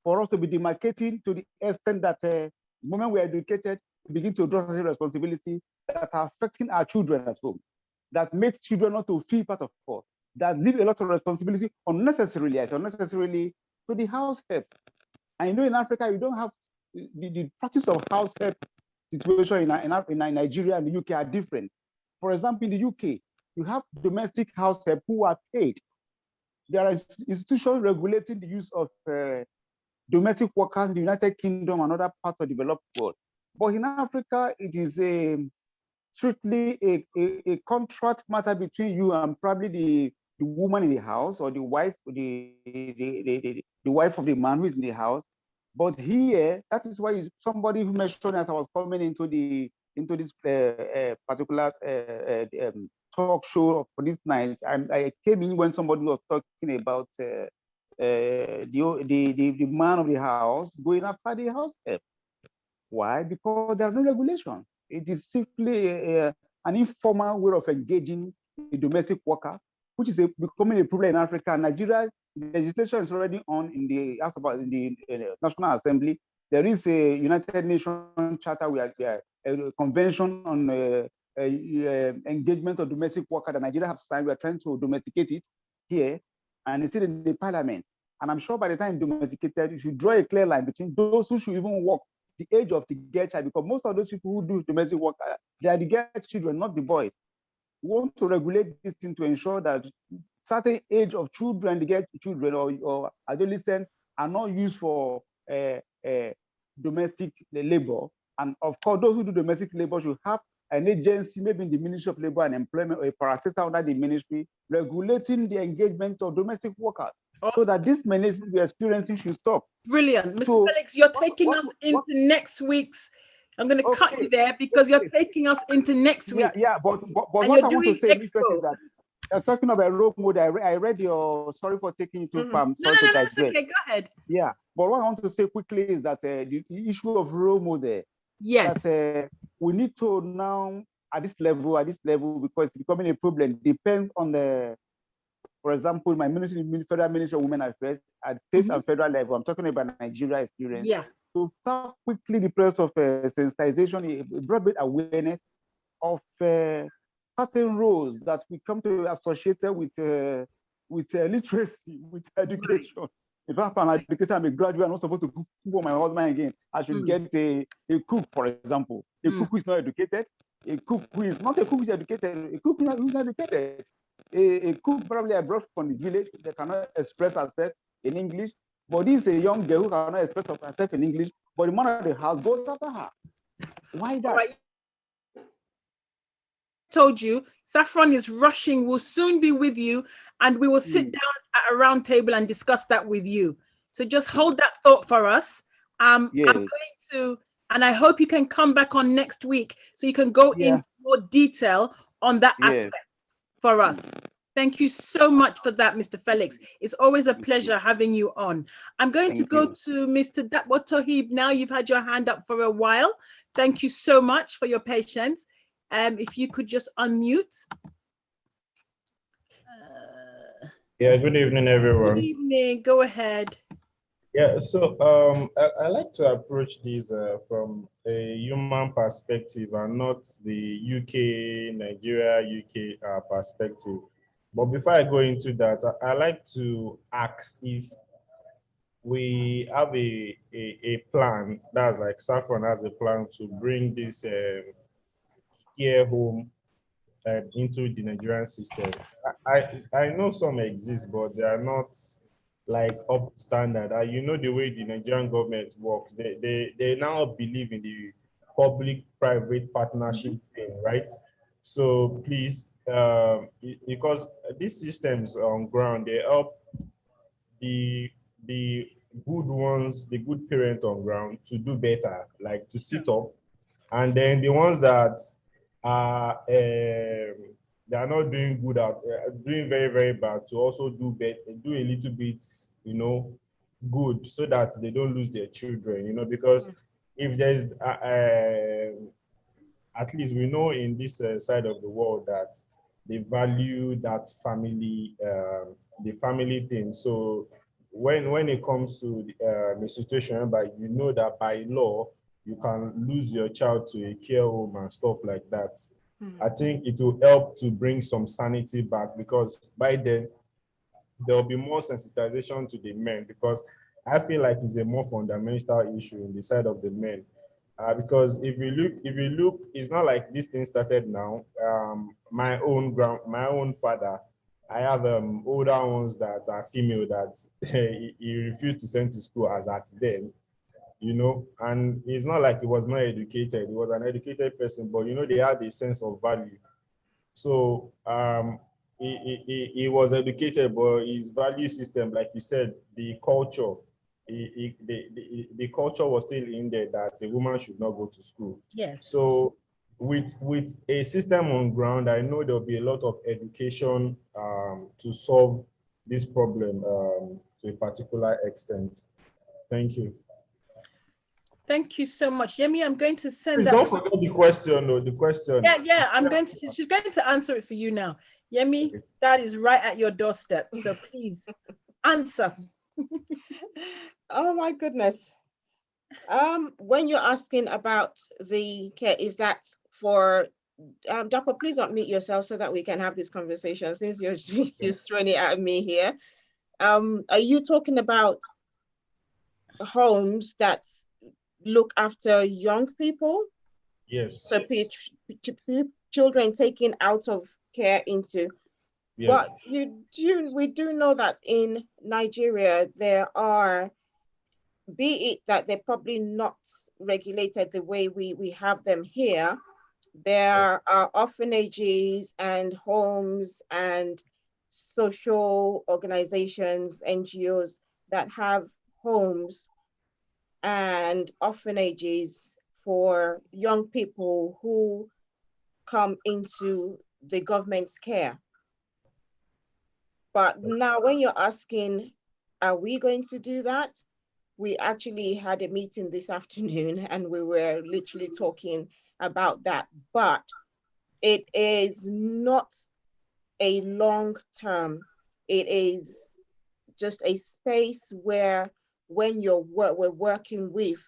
for us to be demarcating to the extent that the moment we are educated, we begin to draw certain responsibility that are affecting our children at home, that makes children not to feel part of us, that leave a lot of responsibility unnecessarily to the house help. I know in Africa, you don't have the practice of house help situation in Nigeria and the UK are different. For example, in the UK, you have domestic house help who are paid. There are institutions regulating the use of domestic workers in the United Kingdom and other parts of the developed world. But in Africa, it is strictly a contract matter between you and probably the woman in the house or the wife, the wife of the man who is in the house. But here, that is why somebody who mentioned as I was coming into this particular talk show for this night, I came in when somebody was talking about the man of the house going after the house help. Why? Because there's no regulation. It is simply an informal way of engaging a domestic worker, which is becoming a problem in Africa. Nigeria legislation is already on in the National Assembly. There is a United Nations Charter, a convention on engagement of domestic worker that Nigeria have signed. We are trying to domesticate it here, and it's in the parliament. And I'm sure by the time domesticated, you should draw a clear line between those who should even work the age of the girl child, because most of those people who do domestic work, they are the girl children, not the boys. We want to regulate this thing to ensure that certain age of children, the girl children or adolescents, are not used for domestic labor. And of course, those who do domestic labor should have an agency, maybe in the Ministry of Labor and Employment or a parastatal under the ministry, regulating the engagement of domestic workers. Awesome. So that this menace we're experiencing should stop. Brilliant. Mr. Felix, you're taking us into next week's. I'm going to cut you there because you're taking us into next week. Yeah, but what I want to say is that you're talking about role model. I read your, sorry for taking you too far. No, that's okay. Go ahead. Yeah, but what I want to say quickly is that the issue of role model. Yes. That we need to now, at this level, because it's becoming a problem, depends on the, for example, my ministry, Federal Ministry of Women Affairs, at state and federal level. I'm talking about Nigeria experience. Yeah. To start quickly the process of sensitization, a broad-based awareness of certain roles that we come to associated with literacy, with education. If I'm an educator, I'm a graduate, I'm not supposed to cook for my husband again. I should get a cook, for example. A cook who is not educated, a cook who is not a cook who is educated, a cook who is not educated. A cook probably I brought from the village that cannot express herself in English, but this is a young girl who cannot express herself in English, but the man of the house goes after her. Why that? Right. Told you, Saffron is rushing. We'll soon be with you, and we will sit down at a round table and discuss that with you. So just hold that thought for us. I'm going to, and I hope you can come back on next week so you can go into more detail on that aspect for us. Thank you so much for that, Mr. Felix. It's always a pleasure having you on. I'm going to go to Mr. Dakwa Tohib now. You've had your hand up for a while. Thank you so much for your patience. If you could just unmute. Yeah, good evening, everyone. Good evening. Go ahead. Yeah, so I like to approach this from a human perspective and not the UK, Nigeria, UK perspective. But before I go into that, I like to ask if we have a plan, that's like Saffron has a plan to bring this care home into the Nigerian system. I know some exist, but they are not like up standard. You know the way the Nigerian government works. They now believe in the public-private partnership thing, right? So please, because these systems on ground, they help the good ones, the good parent on ground to do better, like to sit up, and then the ones that are they are not doing good at doing very, very bad to also do a little bit, you know, good, so that they don't lose their children, you know, because if there's at least we know in this side of the world that they value that family, the family thing. So when it comes to the situation whereby you know that by law you can lose your child to a care home and stuff like that, I think it will help to bring some sanity back, because by then there will be more sensitization to the men, because I feel like it's a more fundamental issue in the side of the men. Because if you look, it's not like this thing started now. My own father, I have older ones that are female that he refused to send to school as at then, you know, and it's not like he was not educated. He was an educated person, but you know, they had a sense of value. So he was educated, but his value system, like you said, the culture, the culture was still in there that a woman should not go to school. Yes. So with a system on ground, I know there'll be a lot of education to solve this problem to a particular extent. Thank you. Thank you so much. Yemi, I'm going to send Please that. don't forget the question, though. The question. Yeah, she's going to answer it for you now. Yemi, okay. That is right at your doorstep. So please answer. Oh my goodness. When you're asking about the care, is that for Dapper, please don't mute yourself so that we can have this conversation since you're throwing it at me here. Are you talking about homes that look after young people? Yes. So children taken out of care into. Yes. But we do know that in Nigeria there are, be it that they're probably not regulated the way we have them here, there are orphanages and homes and social organizations, NGOs that have homes and orphanages for young people who come into the government's care. But now when you're asking, are we going to do that? We actually had a meeting this afternoon and we were literally talking about that, but it is not a long term. It is just a space where when we're working with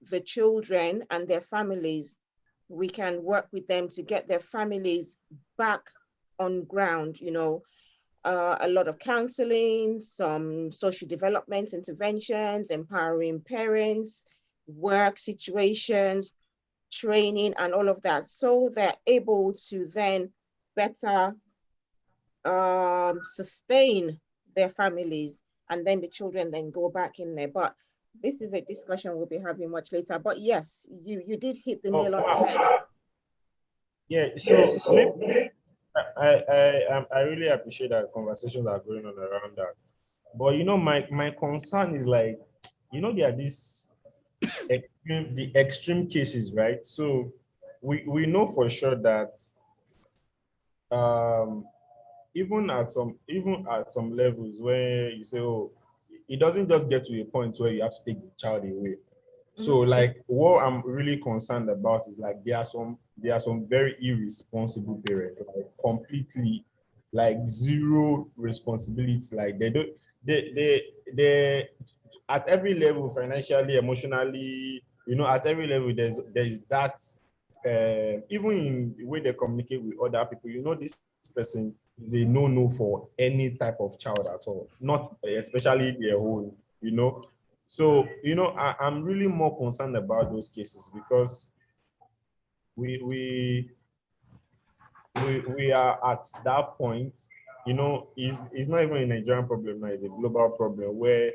the children and their families, we can work with them to get their families back on ground, you know, a lot of counseling, some social development interventions, empowering parents, work situations, training and all of that, so they're able to then better sustain their families, and then the children then go back in there. But this is a discussion we'll be having much later. But yes, you did hit the nail on the head. Yeah, so I really appreciate that conversations are going on around that. But you know, my concern is like, you know, there are these extreme cases, right? So we know for sure that even at some levels where you say, oh, it doesn't just get to a point where you have to take the child away. So like what I'm really concerned about is like there are some very irresponsible parents, like completely like zero responsibility. Like they at every level, financially, emotionally, you know, at every level there's that even in the way they communicate with other people, you know, this person is a no for any type of child at all, not especially their own, you know. So, you know, I'm really more concerned about those cases because we are at that point, you know, it's not even a Nigerian problem now, it's a global problem where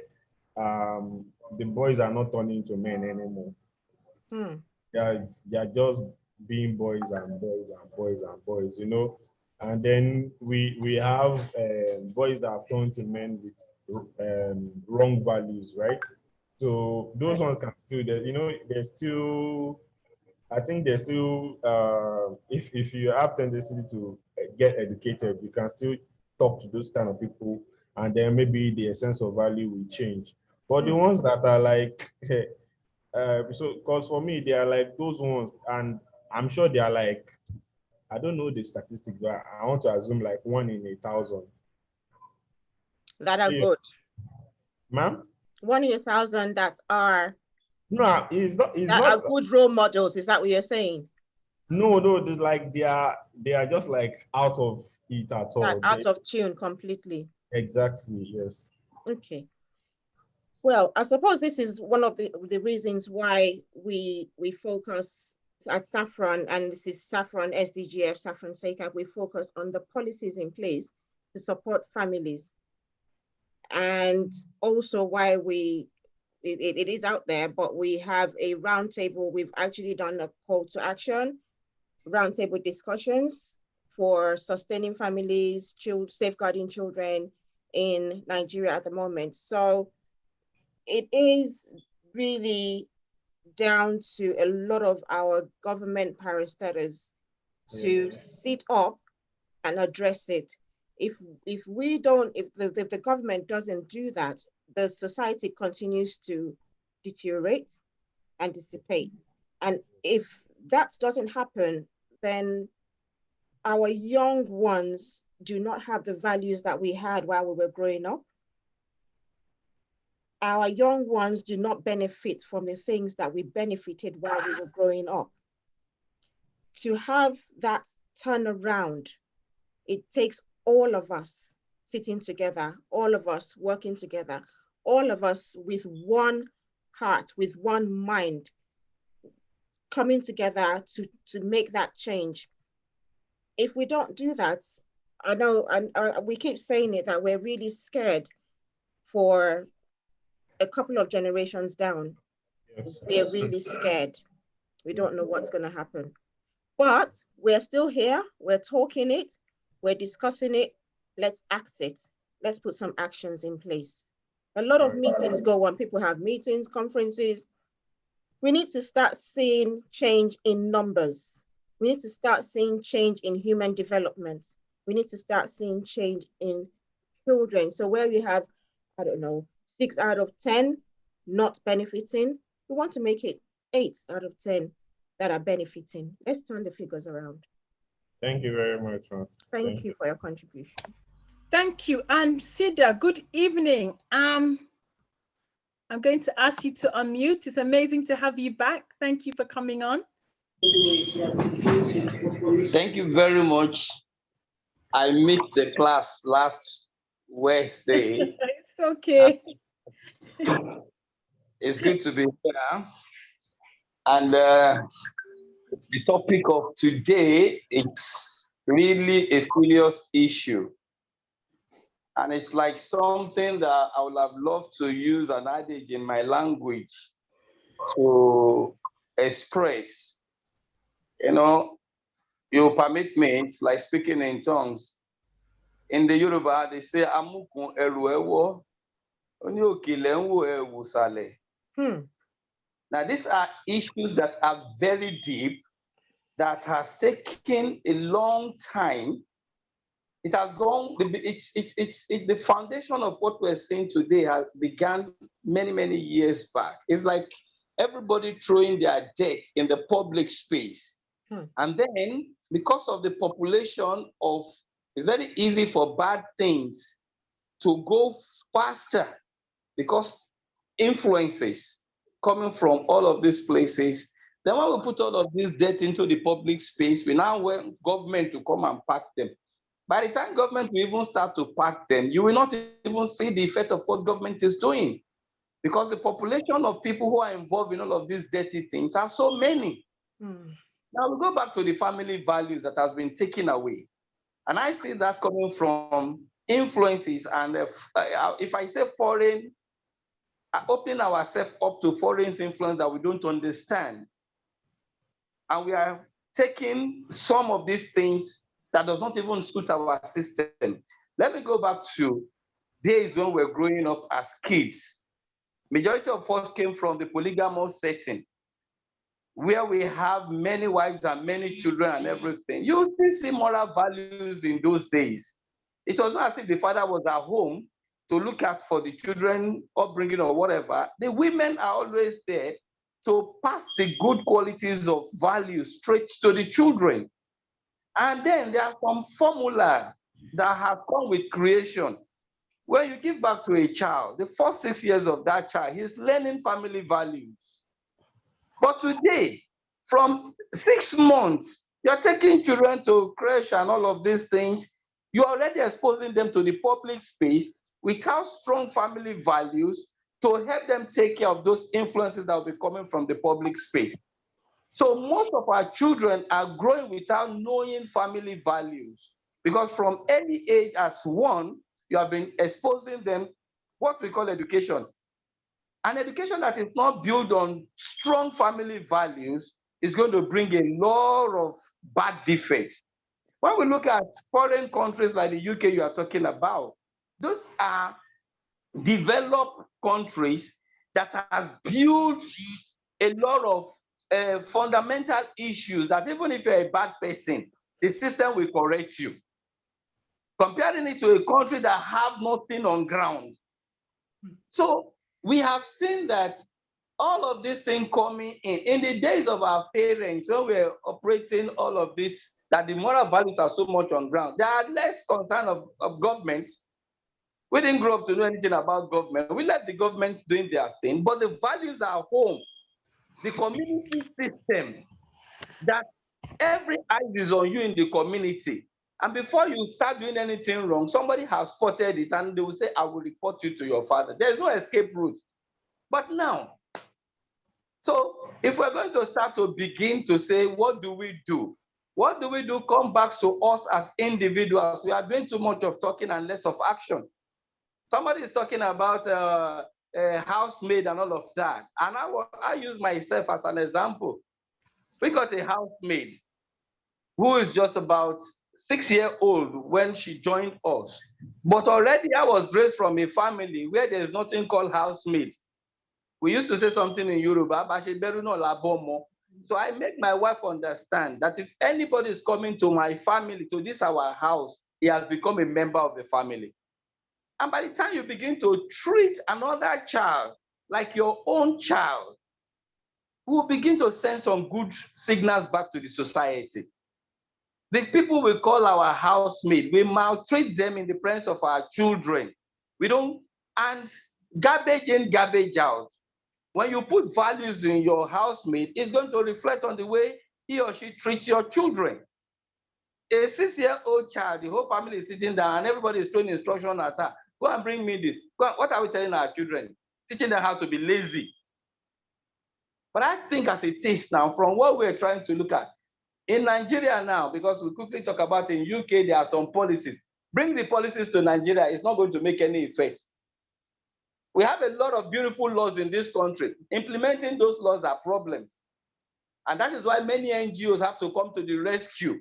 the boys are not turning into men anymore. They are just being boys and boys and boys and boys, you know. And then we have boys that have turned to men with wrong values, right? So those ones can still, you know, there's still, I think there's still, if you have tendency to get educated, you can still talk to those kind of people, and then maybe their sense of value will change. But the ones that are like, so because for me, they are like those ones, and I'm sure they are like, I don't know the statistics, but I want to assume like 1 in 1,000. That are good. Ma'am? 1 in 1,000 that are not good role models. Is that what you're saying? No, there's like they are just like out of it at all. Out of tune completely. Exactly, yes. Okay. Well, I suppose this is one of the reasons why we focus at Saffron, and this is Saffron SDGF, SaffronSACAP, we focus on the policies in place to support families. And also why it is out there, but we have a roundtable. We've actually done a call to action, roundtable discussions for sustaining families, safeguarding children in Nigeria at the moment. So it is really down to a lot of our government parastatals to sit up and address it. If we don't, if the government doesn't do that, the society continues to deteriorate and dissipate. And if that doesn't happen, then our young ones do not have the values that we had while we were growing up. Our young ones do not benefit from the things that we benefited while we were growing up. To have that turnaround, it takes all of us sitting together, all of us working together, all of us with one heart, with one mind, coming together to make that change. If we don't do that, I know, and we keep saying it, that we're really scared for a couple of generations down. Yes. We're really scared. We don't know what's going to happen. But we're still here. We're talking it. We're discussing it. Let's act it. Let's put some actions in place. A lot of meetings go on. People have meetings, conferences. We need to start seeing change in numbers. We need to start seeing change in human development. We need to start seeing change in children. So where we have, I don't know, 6 out of 10 not benefiting, we want to make it 8 out of 10 that are benefiting. Let's turn the figures around. Thank you very much. Thank you for your contribution. Thank you. And Sida, good evening. I'm going to ask you to unmute. It's amazing to have you back. Thank you for coming on. Thank you very much. I missed the class last Wednesday. It's okay. It's good to be here. And the topic of today is really a serious issue. And it's like something that I would have loved to use an adage in my language to express. You know, you permit me, it's like speaking in tongues. In the Yoruba, they say, Amukun eru ewo, oni okile nwo ewu sale. Now, these are issues that are very deep, that has taken a long time. It has gone, the foundation of what we're saying today has began many, many years back. It's like everybody throwing their debt in the public space. And then, because of the population of, it's very easy for bad things to go faster because influences coming from all of these places. Then when we put all of this debt into the public space, we now want government to come and pack them. By the time government will even start to pack them, you will not even see the effect of what government is doing, because the population of people who are involved in all of these dirty things are so many. Now we go back to the family values that has been taken away. And I see that coming from influences. And if I say foreign, opening ourselves up to foreign influence that we don't understand. And we are taking some of these things that does not even suit our system. Let me go back to days when we're growing up as kids. Majority of us came from the polygamous setting, where we have many wives and many children and everything. You still see moral values in those days. It was not as if the father was at home to look at for the children upbringing or whatever. The women are always there to pass the good qualities of values straight to the children. And then there are some formula that have come with creation. When you give back to a child, the first 6 years of that child, he's learning family values. But today, from 6 months, you're taking children to creche and all of these things. You're already exposing them to the public space without strong family values to help them take care of those influences that will be coming from the public space. So most of our children are growing without knowing family values, because from early age as 1, you have been exposing them what we call education. An education that is not built on strong family values is going to bring a lot of bad defects. When we look at foreign countries like the UK you are talking about, those are developed countries that has built a lot of fundamental issues that even if you're a bad person, the system will correct you. comparing it to a country that have nothing on ground. So we have seen that all of this thing coming in the days of our parents, when we were operating all of this, that the moral values are so much on ground. There are less concern of government. We didn't grow up to know anything about government. We let the government doing their thing, but the values are home, the community system, that every eye is on you in the community. And before you start doing anything wrong, somebody has spotted it and they will say, I will report you to your father. There's no escape route. But now, so if we're going to start to begin to say, what do we do? What do we do? Come back to us as individuals. We are doing too much of talking and less of action. Somebody is talking about a housemaid and all of that. And I use myself as an example. We got a housemaid who is just about 6-year-old when she joined us. But already I was raised from a family where there is nothing called housemaid. We used to say something in Yoruba, so I make my wife understand that if anybody is coming to my family, to this our house, he has become a member of the family. And by the time you begin to treat another child like your own child, we will begin to send some good signals back to the society. The people we call our housemaid, we maltreat them in the presence of our children. We don't, and garbage in, garbage out. When you put values in your housemaid, it's going to reflect on the way he or she treats your children. A 6-year-old child, the whole family is sitting down and everybody is throwing instruction at her. Go and bring me this. What are we telling our children? Teaching them how to be lazy. But I think as it is now, from what we're trying to look at, in Nigeria now, because we quickly talk about in UK, there are some policies. Bring the policies to Nigeria, it's not going to make any effect. We have a lot of beautiful laws in this country. Implementing those laws are problems. And that is why many NGOs have to come to the rescue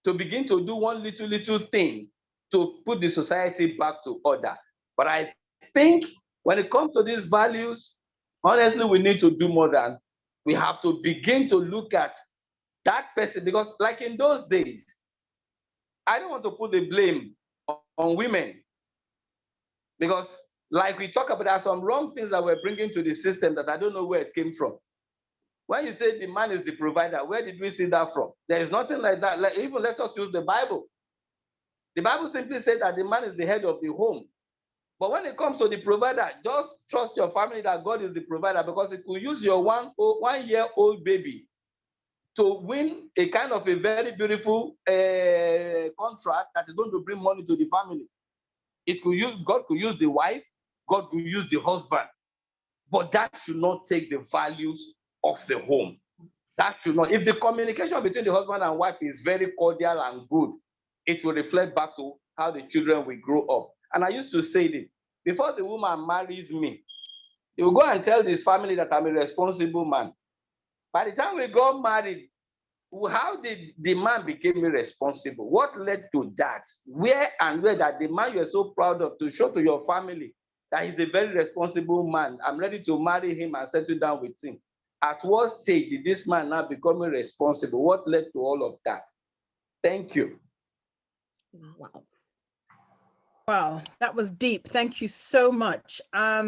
to begin to do one little thing to put the society back to order. But I think when it comes to these values, honestly, we need to do more than, we have to begin to look at that person, because like in those days, I don't want to put the blame on women, because like we talk about, there are some wrong things that we're bringing to the system that I don't know where it came from. When you say the man is the provider, where did we see that from? There is nothing like that. Like, even let us use the Bible. The Bible simply said that the man is the head of the home. But when it comes to the provider, just trust your family that God is the provider, because it could use your one-year-old baby to win a kind of a very beautiful contract that is going to bring money to the family. It could use, God could use the wife, God could use the husband, but that should not take the values of the home. That should not. If the communication between the husband and wife is very cordial and good, it will reflect back to how the children will grow up. And I used to say this, before the woman marries me, he will go and tell this family that I'm a responsible man. By the time we got married, how did the man become irresponsible? What led to that? Where that the man you're so proud of to show to your family that he's a very responsible man, I'm ready to marry him and settle down with him. At what stage did this man now become irresponsible? What led to all of that? Thank you. Wow. Wow, that was deep. Thank you so much. I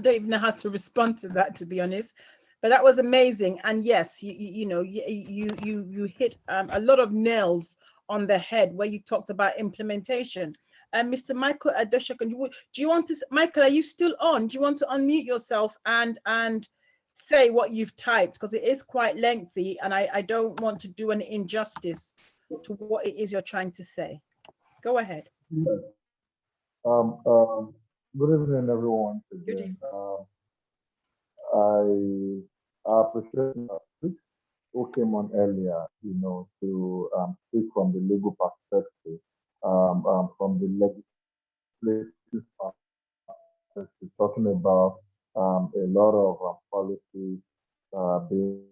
don't even know how to respond to that, to be honest. But that was amazing. And yes, you hit a lot of nails on the head where you talked about implementation. Mr. Michael Adeshakun, do you want to, Michael, are you still on? Do you want to unmute yourself and say what you've typed? Because it is quite lengthy and I don't want to do an injustice to what it is you're trying to say. Go ahead. Good evening, everyone. Good evening. I appreciate who came on earlier, to speak from the legal perspective, from the legislative perspective, talking about a lot of policies being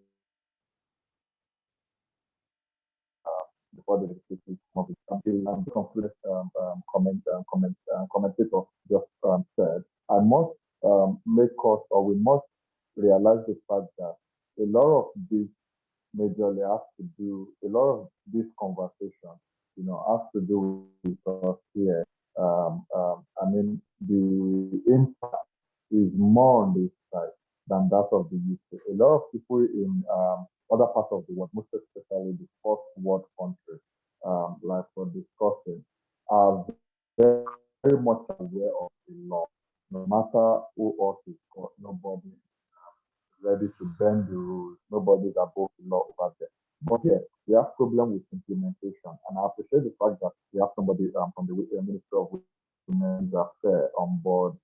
before the legislative conflict commentator just said. I must make us, or we must realize the fact that a lot of this majorly has to do, a lot of this conversation has to do with us here. I mean, the impact is more on this side than that of the UK. A lot of people in other parts of the world, most especially the first world countries, like we're discussing, are very, very much aware of the law. No matter who else is caught, nobody ready to bend the rules. Nobody's above the law over there. But here, we have problem with implementation. And I appreciate the fact that we have somebody from the Ministry of Women's Affairs on board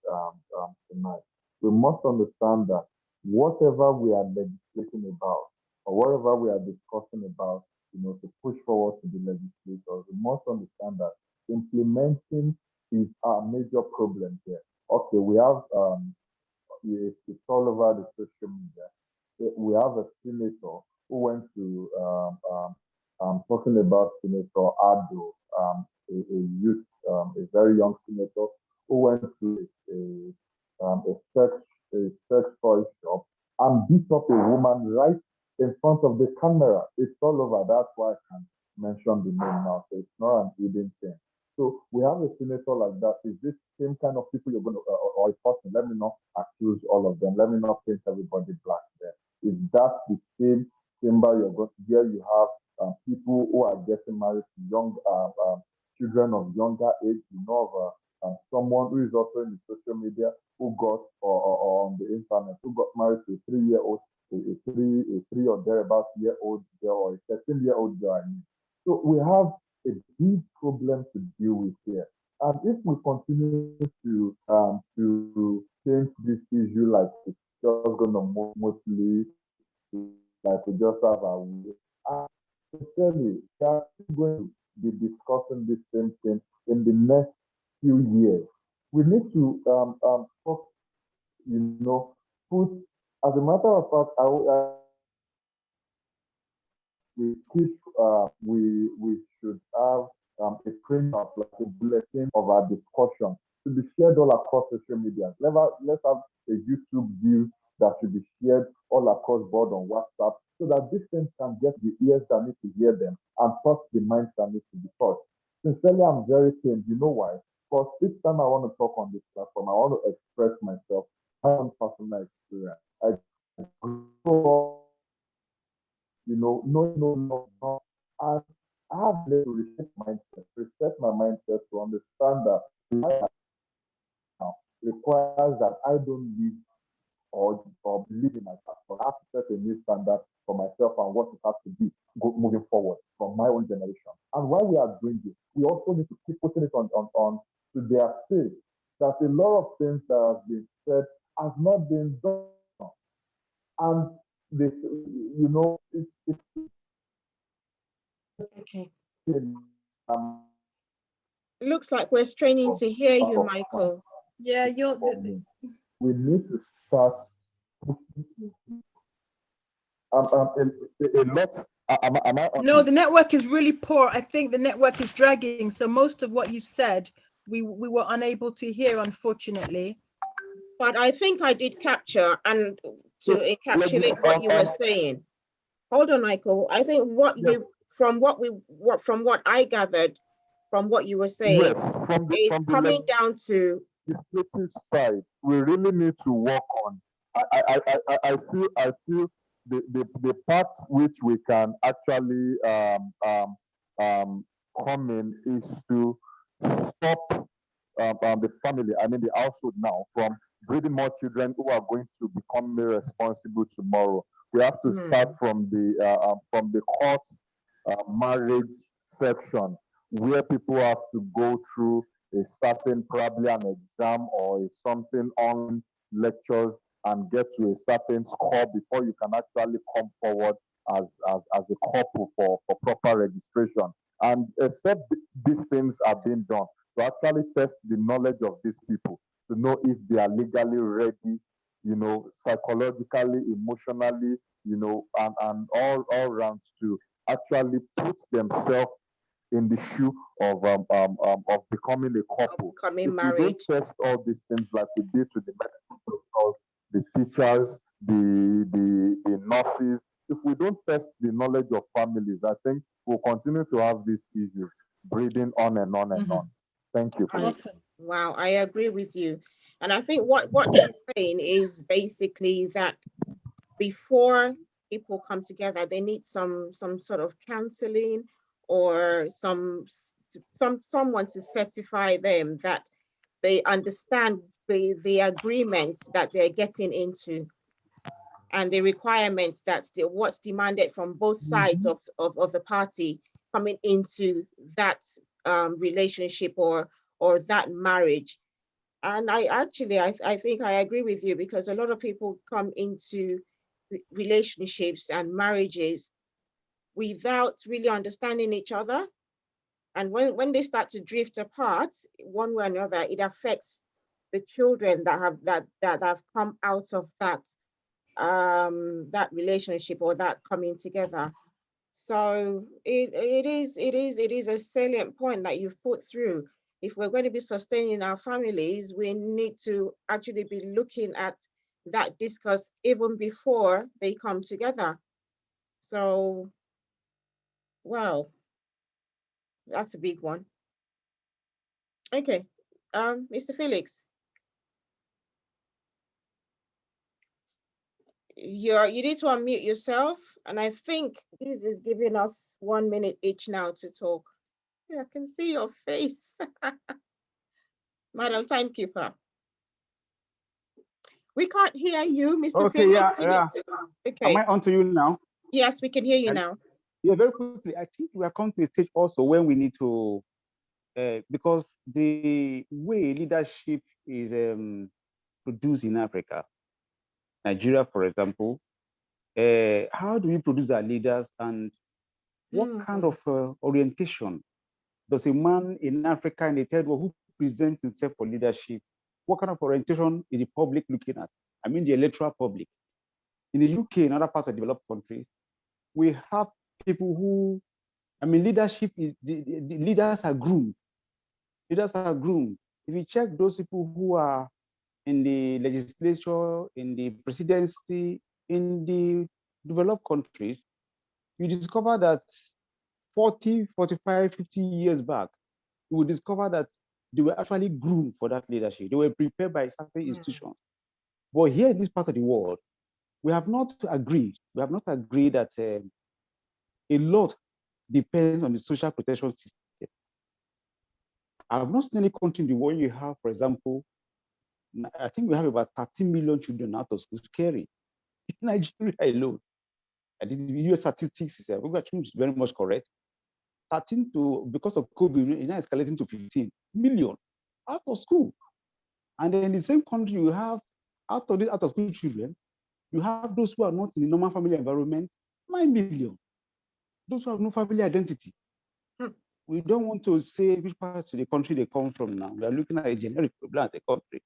tonight. We must understand that whatever we are legislating about, or whatever we are discussing about, to push forward to the legislators, we must understand that implementing is our major problem here. Okay, we have it's all over the social media. We have a senator who went to talking about Senator Ado, a youth, a very young senator who went to a sex toy shop and beat up a woman right in front of the camera. It's all over. That's why I can mention the name now. So it's not an hidden thing. So we have a senator like that. Is this same kind of people you're going to, or a person? Let me not accuse all of them. Let me not paint everybody black there. Is that the same chamber you're going to? Here you have people who are getting married to young children of younger age. You know of someone who is also in the social media who got or on the internet who got married to a 3-year-old, a three or thereabout year old girl, or a 13-year-old girl. I mean. So we have a big problem to deal with here. And if we continue to change this issue like it's just going to mostly, like we just have our way, sincerely, we are going to be discussing the same thing in the next few years. We need to talk, put, as a matter of fact, we should have a print of like a bulletin of our discussion to be shared all across social media. Let's have a YouTube view that should be shared all across board on WhatsApp so that these things can get the ears that need to hear them and touch the minds that need to be touched. Sincerely, I'm very keen. You know why? Because each time I want to talk on this platform, I want to express myself, my own personal experience. I grow up, no. And I have to reset my mindset to understand that life now requires that I don't live or believe in myself. But I have to set a new standard for myself and what it has to be moving forward from my own generation. And while we are doing this, we also need to keep putting it on to their face that a lot of things that have been said has not been done. And this, it's okay. Looks like we're straining to hear you, Michael. Yeah, we need to start a lot. No, the network is really poor. I think the network is dragging. So most of what you said, we were unable to hear, unfortunately. But I think I did capture and to encapsulate what you were saying. Hold on, Michael. I think from what I gathered from what you were saying, it's coming down to the legislative side. We really need to work on. I feel the part which we can actually come in is to stop the family, I mean the household now, from breeding more children who are going to become irresponsible tomorrow. We have to start from the court marriage section, where people have to go through a certain, probably an exam or something on lectures and get to a certain score before you can actually come forward as a couple for proper registration. And except these things are being done, to actually test the knowledge of these people, to know if they are legally ready, psychologically, emotionally, and all rounds to actually put themselves in the shoe of becoming a couple. Becoming married. We don't test all these things like we did with the medical protocols, the teachers, the nurses. If we don't test the knowledge of families, I think we'll continue to have these issues breeding on and on and on. Thank you. Awesome. Wow, I agree with you. And I think what she's saying is basically that before people come together, they need some sort of counseling or someone to certify them that they understand the agreements that they're getting into and the requirements that's what's demanded from both sides of the party coming into that relationship or that marriage. And I think I agree with you, because a lot of people come into relationships and marriages without really understanding each other. And when they start to drift apart one way or another, it affects the children that have come out of that that relationship or that coming together. So it is a salient point that you've put through. If we're going to be sustaining our families, we need to actually be looking at that discourse even before they come together. So, wow, that's a big one. Okay, Mr. Felix, you need to unmute yourself, and I think this is giving us 1 minute each now to talk. Yeah, I can see your face. Madam Timekeeper. We can't hear you, Mr. Okay, Felix. yeah. Okay. Am I on to you now? Yes, we can hear you now. Yeah, very quickly. I think we are coming to a stage also when we need to, because the way leadership is produced in Africa, Nigeria, for example, how do we produce our leaders, and what kind of orientation does a man in Africa in the third world who presents himself for leadership, what kind of orientation is the public looking at? I mean, the electoral public. In the UK and other parts of developed countries, we have people who, I mean, leadership is, the leaders are groomed. Leaders are groomed. If you check those people who are in the legislature, in the presidency, in the developed countries, you discover that 40, 45, 50 years back, you will discover that they were actually groomed for that leadership. They were prepared by certain institutions. But here in this part of the world, we have not agreed. We have not agreed that a lot depends on the social protection system. I have not seen any country in the world you have, for example, I think we have about 13 million children out of school. Scary. In Nigeria alone, I did the US statistics, we actually is very much correct. 13 to, because of COVID, now escalating to 15 million out of school. And then in the same country, you have out of these out of school children, you have those who are not in the normal family environment, 9 million. Those who have no family identity. We don't want to say which parts of the country they come from now. We are looking at a generic problem at the country.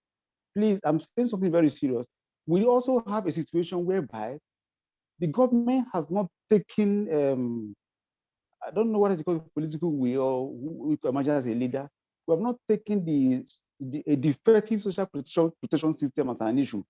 Please, I'm saying something very serious. We also have a situation whereby the government has not taken, I don't know what is called political will or who we can imagine as a leader. We have not taken a defective social protection system as an issue.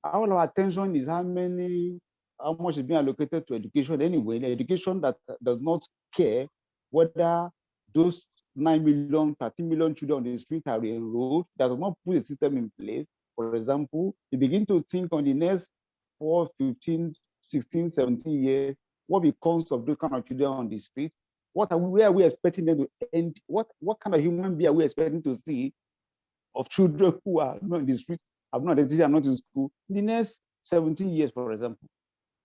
All our attention is how much is being allocated to education anyway. The education that does not care whether those 9 million, 13 million children on the street are enrolled, does not put a system in place. For example, you begin to think on the next 4, 15, 16, 17 years, what becomes of those kind of children on the street? Where are we expecting them to end? What kind of human being are we expecting to see of children who are not in the street, have not identity, are not in school in the next 17 years, for example?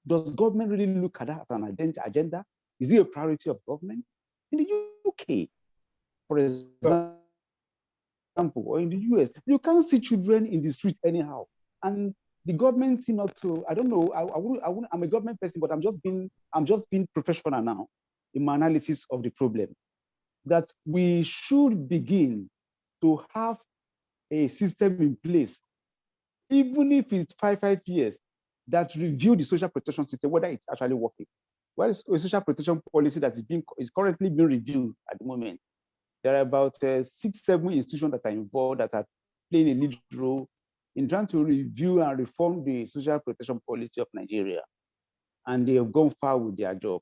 Does government really look at that as an agenda? Is it a priority of government? In the UK, for example, or in the US, you can't see children in the street anyhow. And the government seem not to, I don't know, I'm a government person, but I'm just being professional now in my analysis of the problem. That we should begin to have a system in place, even if it's 5 years, that review the social protection system, whether it's actually working. What is a social protection policy that is currently being reviewed at the moment? There are about 6, 7 institutions that are involved that are playing a lead role in trying to review and reform the social protection policy of Nigeria. And they have gone far with their job.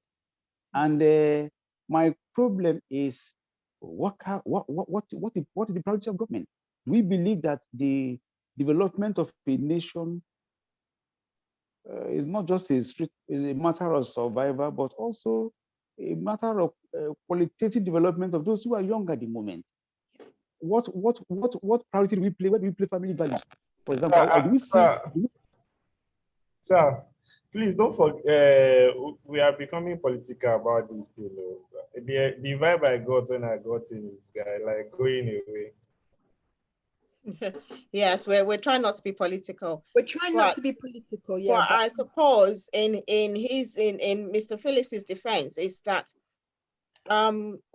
And my problem is what is the priority of government? We believe that the development of a nation is not just a matter of survival, but also a matter of qualitative development of those who are young at the moment. What priority do we play? Where do we play family values? For example, do we see? Sir, please don't forget, we are becoming political about this thing. The vibe I got when I got in this guy, like going away. Yes, we're trying not to be political. We're trying not to be political, yeah. But I suppose in Mr. Phyllis's defense is that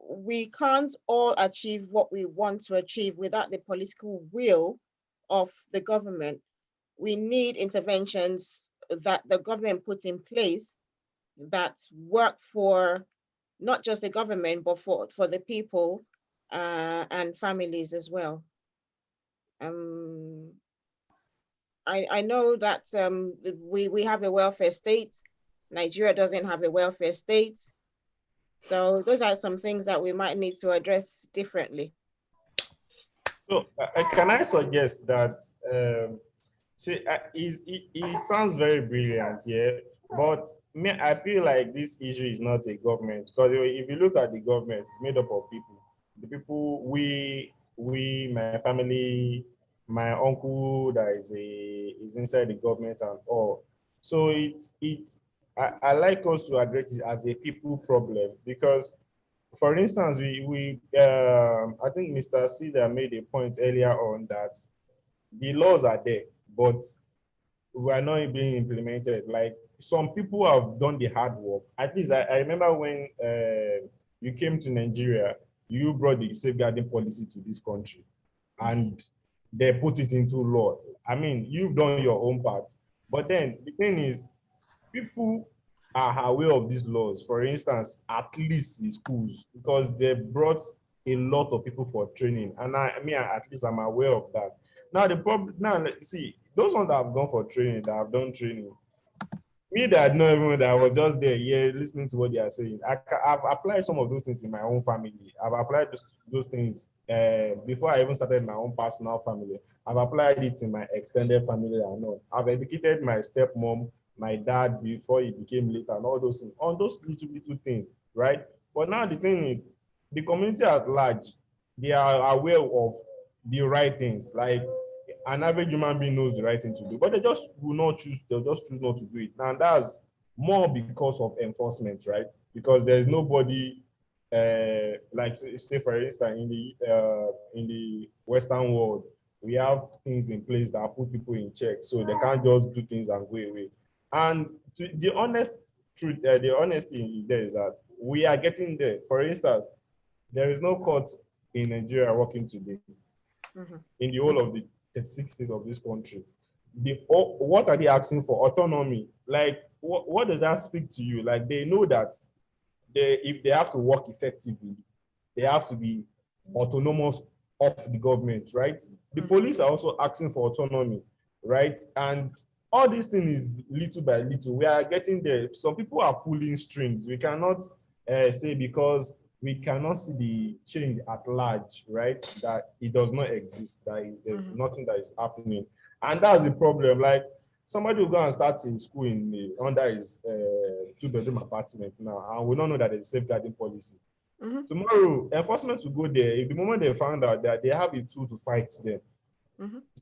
we can't all achieve what we want to achieve without the political will of the government. We need interventions that the government puts in place that work for not just the government, but for the people and families as well. I know that we have a welfare state. Nigeria doesn't have a welfare state. So those are some things that we might need to address differently. So can I suggest that, it sounds very brilliant, yeah, but I feel like this issue is not a government, because if you look at the government, it's made up of people. The people, we, my family, my uncle that is inside the government and all. So I like us to address it as a people problem, because, for instance, I think Mr. Sida made a point earlier on that the laws are there, but we are not being implemented. Like, some people have done the hard work. At least I remember when you came to Nigeria, you brought the safeguarding policy to this country, and they put it into law. I mean, you've done your own part. But then the thing is, people are aware of these laws, for instance, at least in schools, because they brought a lot of people for training. And at least I'm aware of that. Now, the problem, let's see, those ones that have gone for training, that have done training, me that know everyone, that I was just there, listening to what they are saying. I've applied some of those things in my own family. I've applied those things before I even started my own personal family. I've applied it in my extended family and all. I've educated my stepmom, my dad before he became late, and all those things, on those little things, right? But now the thing is, the community at large, they are aware of the right things. Like, an average human being knows the right thing to do, but they just will not choose, they'll just choose not to do it. And that's more because of enforcement, right? Because there's nobody, like, say, for instance, in the Western world, we have things in place that put people in check, so they can't just do things and go away. And the honest truth, the honesty there is that we are getting there. For instance, there is no court in Nigeria working today. In the whole of the 36 states of this country. What are they asking for? Autonomy. Like, what does that speak to you? Like, they know that if they have to work effectively, they have to be autonomous of the government, right? The police are also asking for autonomy, right? And all these things is little by little. We are getting there. Some people are pulling strings. We cannot say, because we cannot see the change at large, right? That it does not exist, that there's nothing that is happening. And that's the problem. Like, somebody will go and start in school under his 2-bedroom apartment now, and we don't know that there's a safeguarding policy. Tomorrow, enforcement will go there. If the moment they found out that they have a tool to fight them.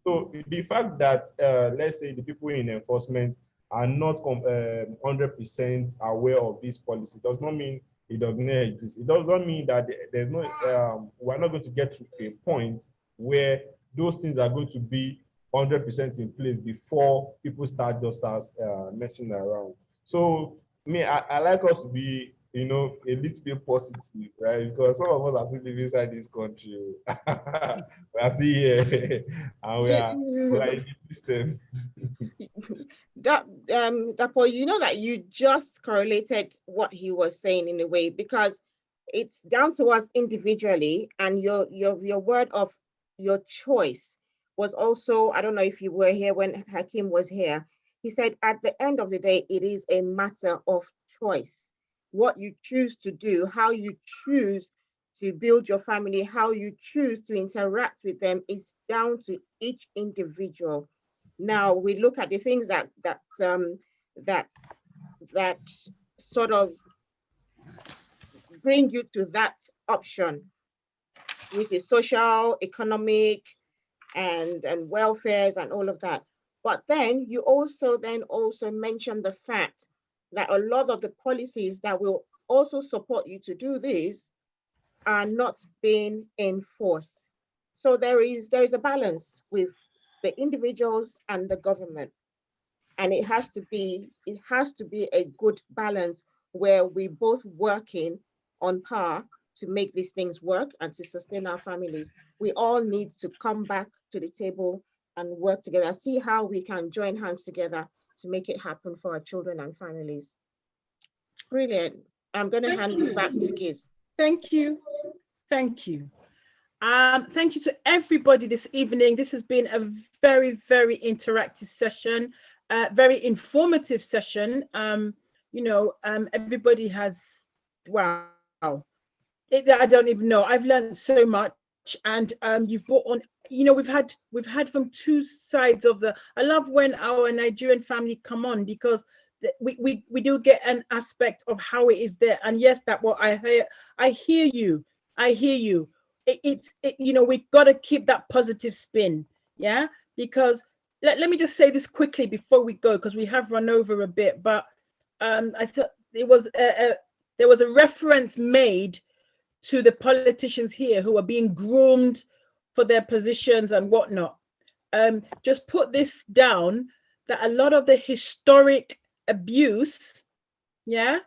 So the fact that, let's say, the people in enforcement are not 100% aware of this policy does not mean it does not exist. It does not mean that there's no, we're not going to get to a point where those things are going to be 100% in place before people start messing around. So, I like us to be, a little bit positive, right? Because some of us are still living inside this country. We are still here, and we are in the system. Dapo, you know that you just correlated what he was saying in a way, because it's down to us individually, and your word of your choice was also, I don't know if you were here when Hakeem was here, he said at the end of the day, it is a matter of choice. What you choose to do, how you choose to build your family, how you choose to interact with them is down to each individual. Now we look at the things that sort of bring you to that option, which is social, economic, and welfares and all of that. But then you also mention the fact that a lot of the policies that will also support you to do this are not being enforced. So there is a balance with the individuals and the government. And it has to be a good balance where we both working on par to make these things work and to sustain our families. We all need to come back to the table and work together, see how we can join hands together to make it happen for our children and families. Brilliant. I'm going to hand this back to Giz. Thank you. Thank you. Thank you to everybody this evening. This has been a very, very interactive session, very informative session. Everybody has, wow. I don't even know. I've learned so much, and you've brought on. We've had from two sides of the. I love when our Nigerian family come on, because we do get an aspect of how it is there. And yes, that what I hear. I hear you. We've got to keep that positive spin, yeah. Because let me just say this quickly before we go, because we have run over a bit. But I thought there was a reference made to the politicians here who are being groomed for their positions and whatnot. Just put this down, that a lot of the historic abuse, yeah,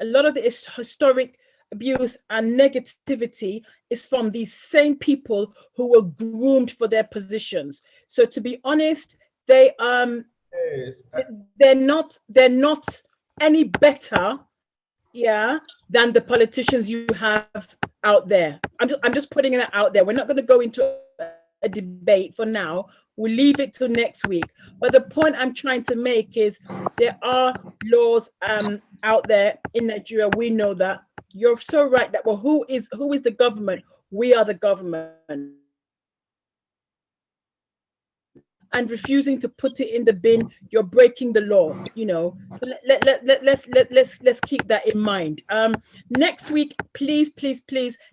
a lot of the historic abuse and negativity is from these same people who were groomed for their positions. So to be honest, they're not any better, yeah, than the politicians you have out there. I'm just putting that out there. We're not going to go into a debate for now. We'll leave it till next week. But the point I'm trying to make is there are laws out there in Nigeria. We know that. You're so right that, well, who is the government? We are the government. And refusing to put it in the bin, you're breaking the law. So let's keep that in mind. Next week, please,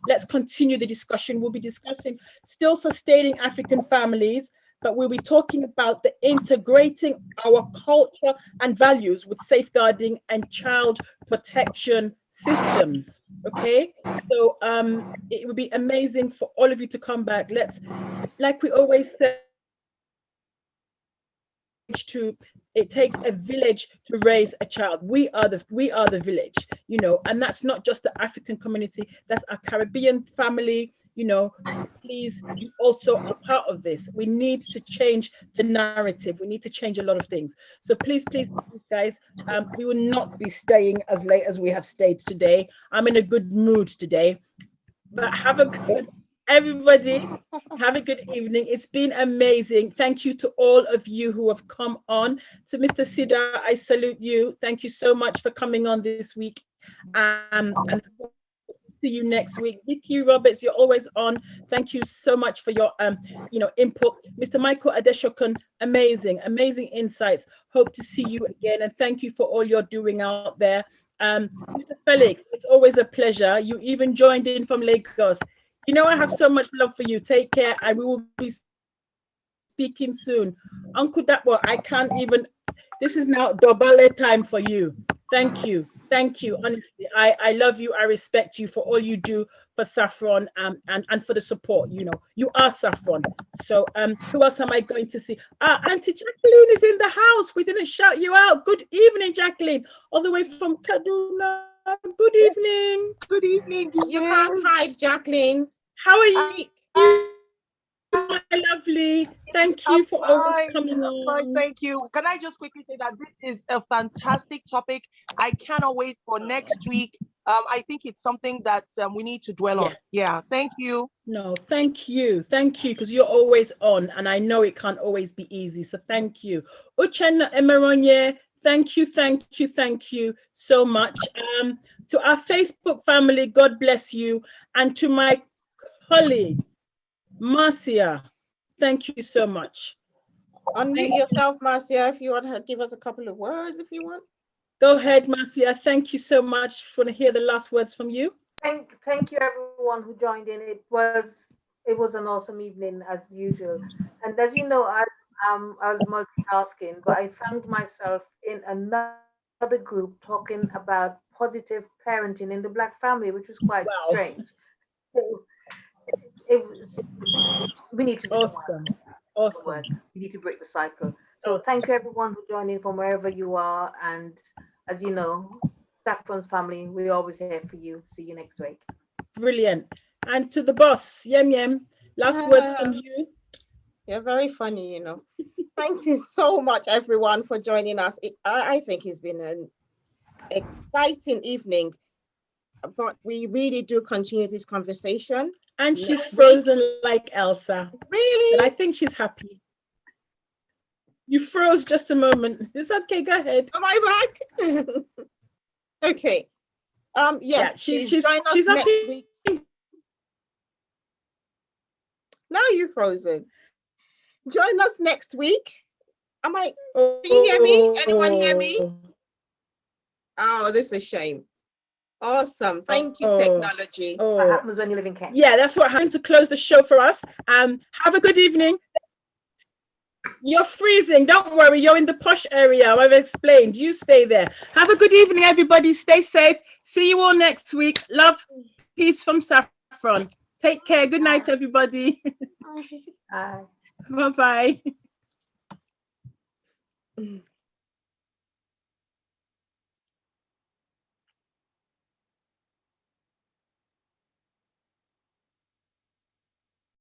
let's continue the discussion. We'll be discussing still sustaining African families, but we'll be talking about the integrating our culture and values with safeguarding and child protection systems. Okay, so it would be amazing for all of you to come back. Let's, like we always say, it takes a village to raise a child. We are the village, and that's not just the African community, that's our Caribbean family. Please, you also are part of this. We need to change the narrative. We need to change a lot of things. So please, guys, we will not be staying as late as we have stayed today. I'm in a good mood today, but everybody have a good evening. It's been amazing. Thank you to all of you who have come on. To Mr. Sida, I salute you. Thank you so much for coming on this week. And see you next week. Vicky Roberts, you're always on. Thank you so much for your input. Mr. Michael Adeshokun, amazing insights. Hope to see you again, and thank you for all you're doing out there. Mr. Felix, it's always a pleasure. You even joined in from Lagos. I have so much love for you. Take care, and we will be speaking soon. Uncle Dapo, I can't even, this is now Dobale time for you. Thank you. Honestly, I love you. I respect you for all you do for Saffron and for the support. You are Saffron. So who else am I going to see? Auntie Jacqueline is in the house. We didn't shout you out. Good evening, Jacqueline, all the way from Kaduna. Good evening. Good evening. You can't hide, Jacqueline. How are you? My lovely. Thank you for always coming on. Thank you. Can I just quickly say that this is a fantastic topic. I cannot wait for next week. I think it's something that we need to dwell on. Yeah, thank you. No, thank you, because you're always on, and I know it can't always be easy. So thank you. Uchenna Emeronye, Thank you, thank you, thank you so much. To our Facebook family, God bless you. And to my colleague, Marcia, thank you so much. Unmute yourself, Marcia, if you want to give us a couple of words, if you want. Go ahead, Marcia. Thank you so much. I want to hear the last words from you. Thank you everyone who joined in. It was an awesome evening as usual. And as you know, I was multitasking, but I found myself in another group talking about positive parenting in the Black family, which was quite strange. So we need to do awesome. work. We need to break the cycle. So thank you everyone who joined in from wherever you are. And as you know, Saffron's family, we're always here for you. See you next week. Brilliant. And to the boss, Yem, last words from you. You're very funny, you know. Thank you so much, everyone, for joining us. I think it's been an exciting evening, but we really do continue this conversation. And she's frozen like Elsa. Really? But I think she's happy. You froze just a moment. It's okay, go ahead. Am I back? Okay. Yes, yeah, she's join us next happy. week. Now you're frozen. Join us next week. Can you hear me? Anyone hear me? Oh, this is a shame. Awesome. Thank you, technology. What happens when you live in Kent? Yeah, that's what happened to close the show for us. Have a good evening. You're freezing. Don't worry. You're in the posh area. I've explained. You stay there. Have a good evening, everybody. Stay safe. See you all next week. Love, peace from Saffron. Take care. Good night, everybody. Bye. Bye-bye.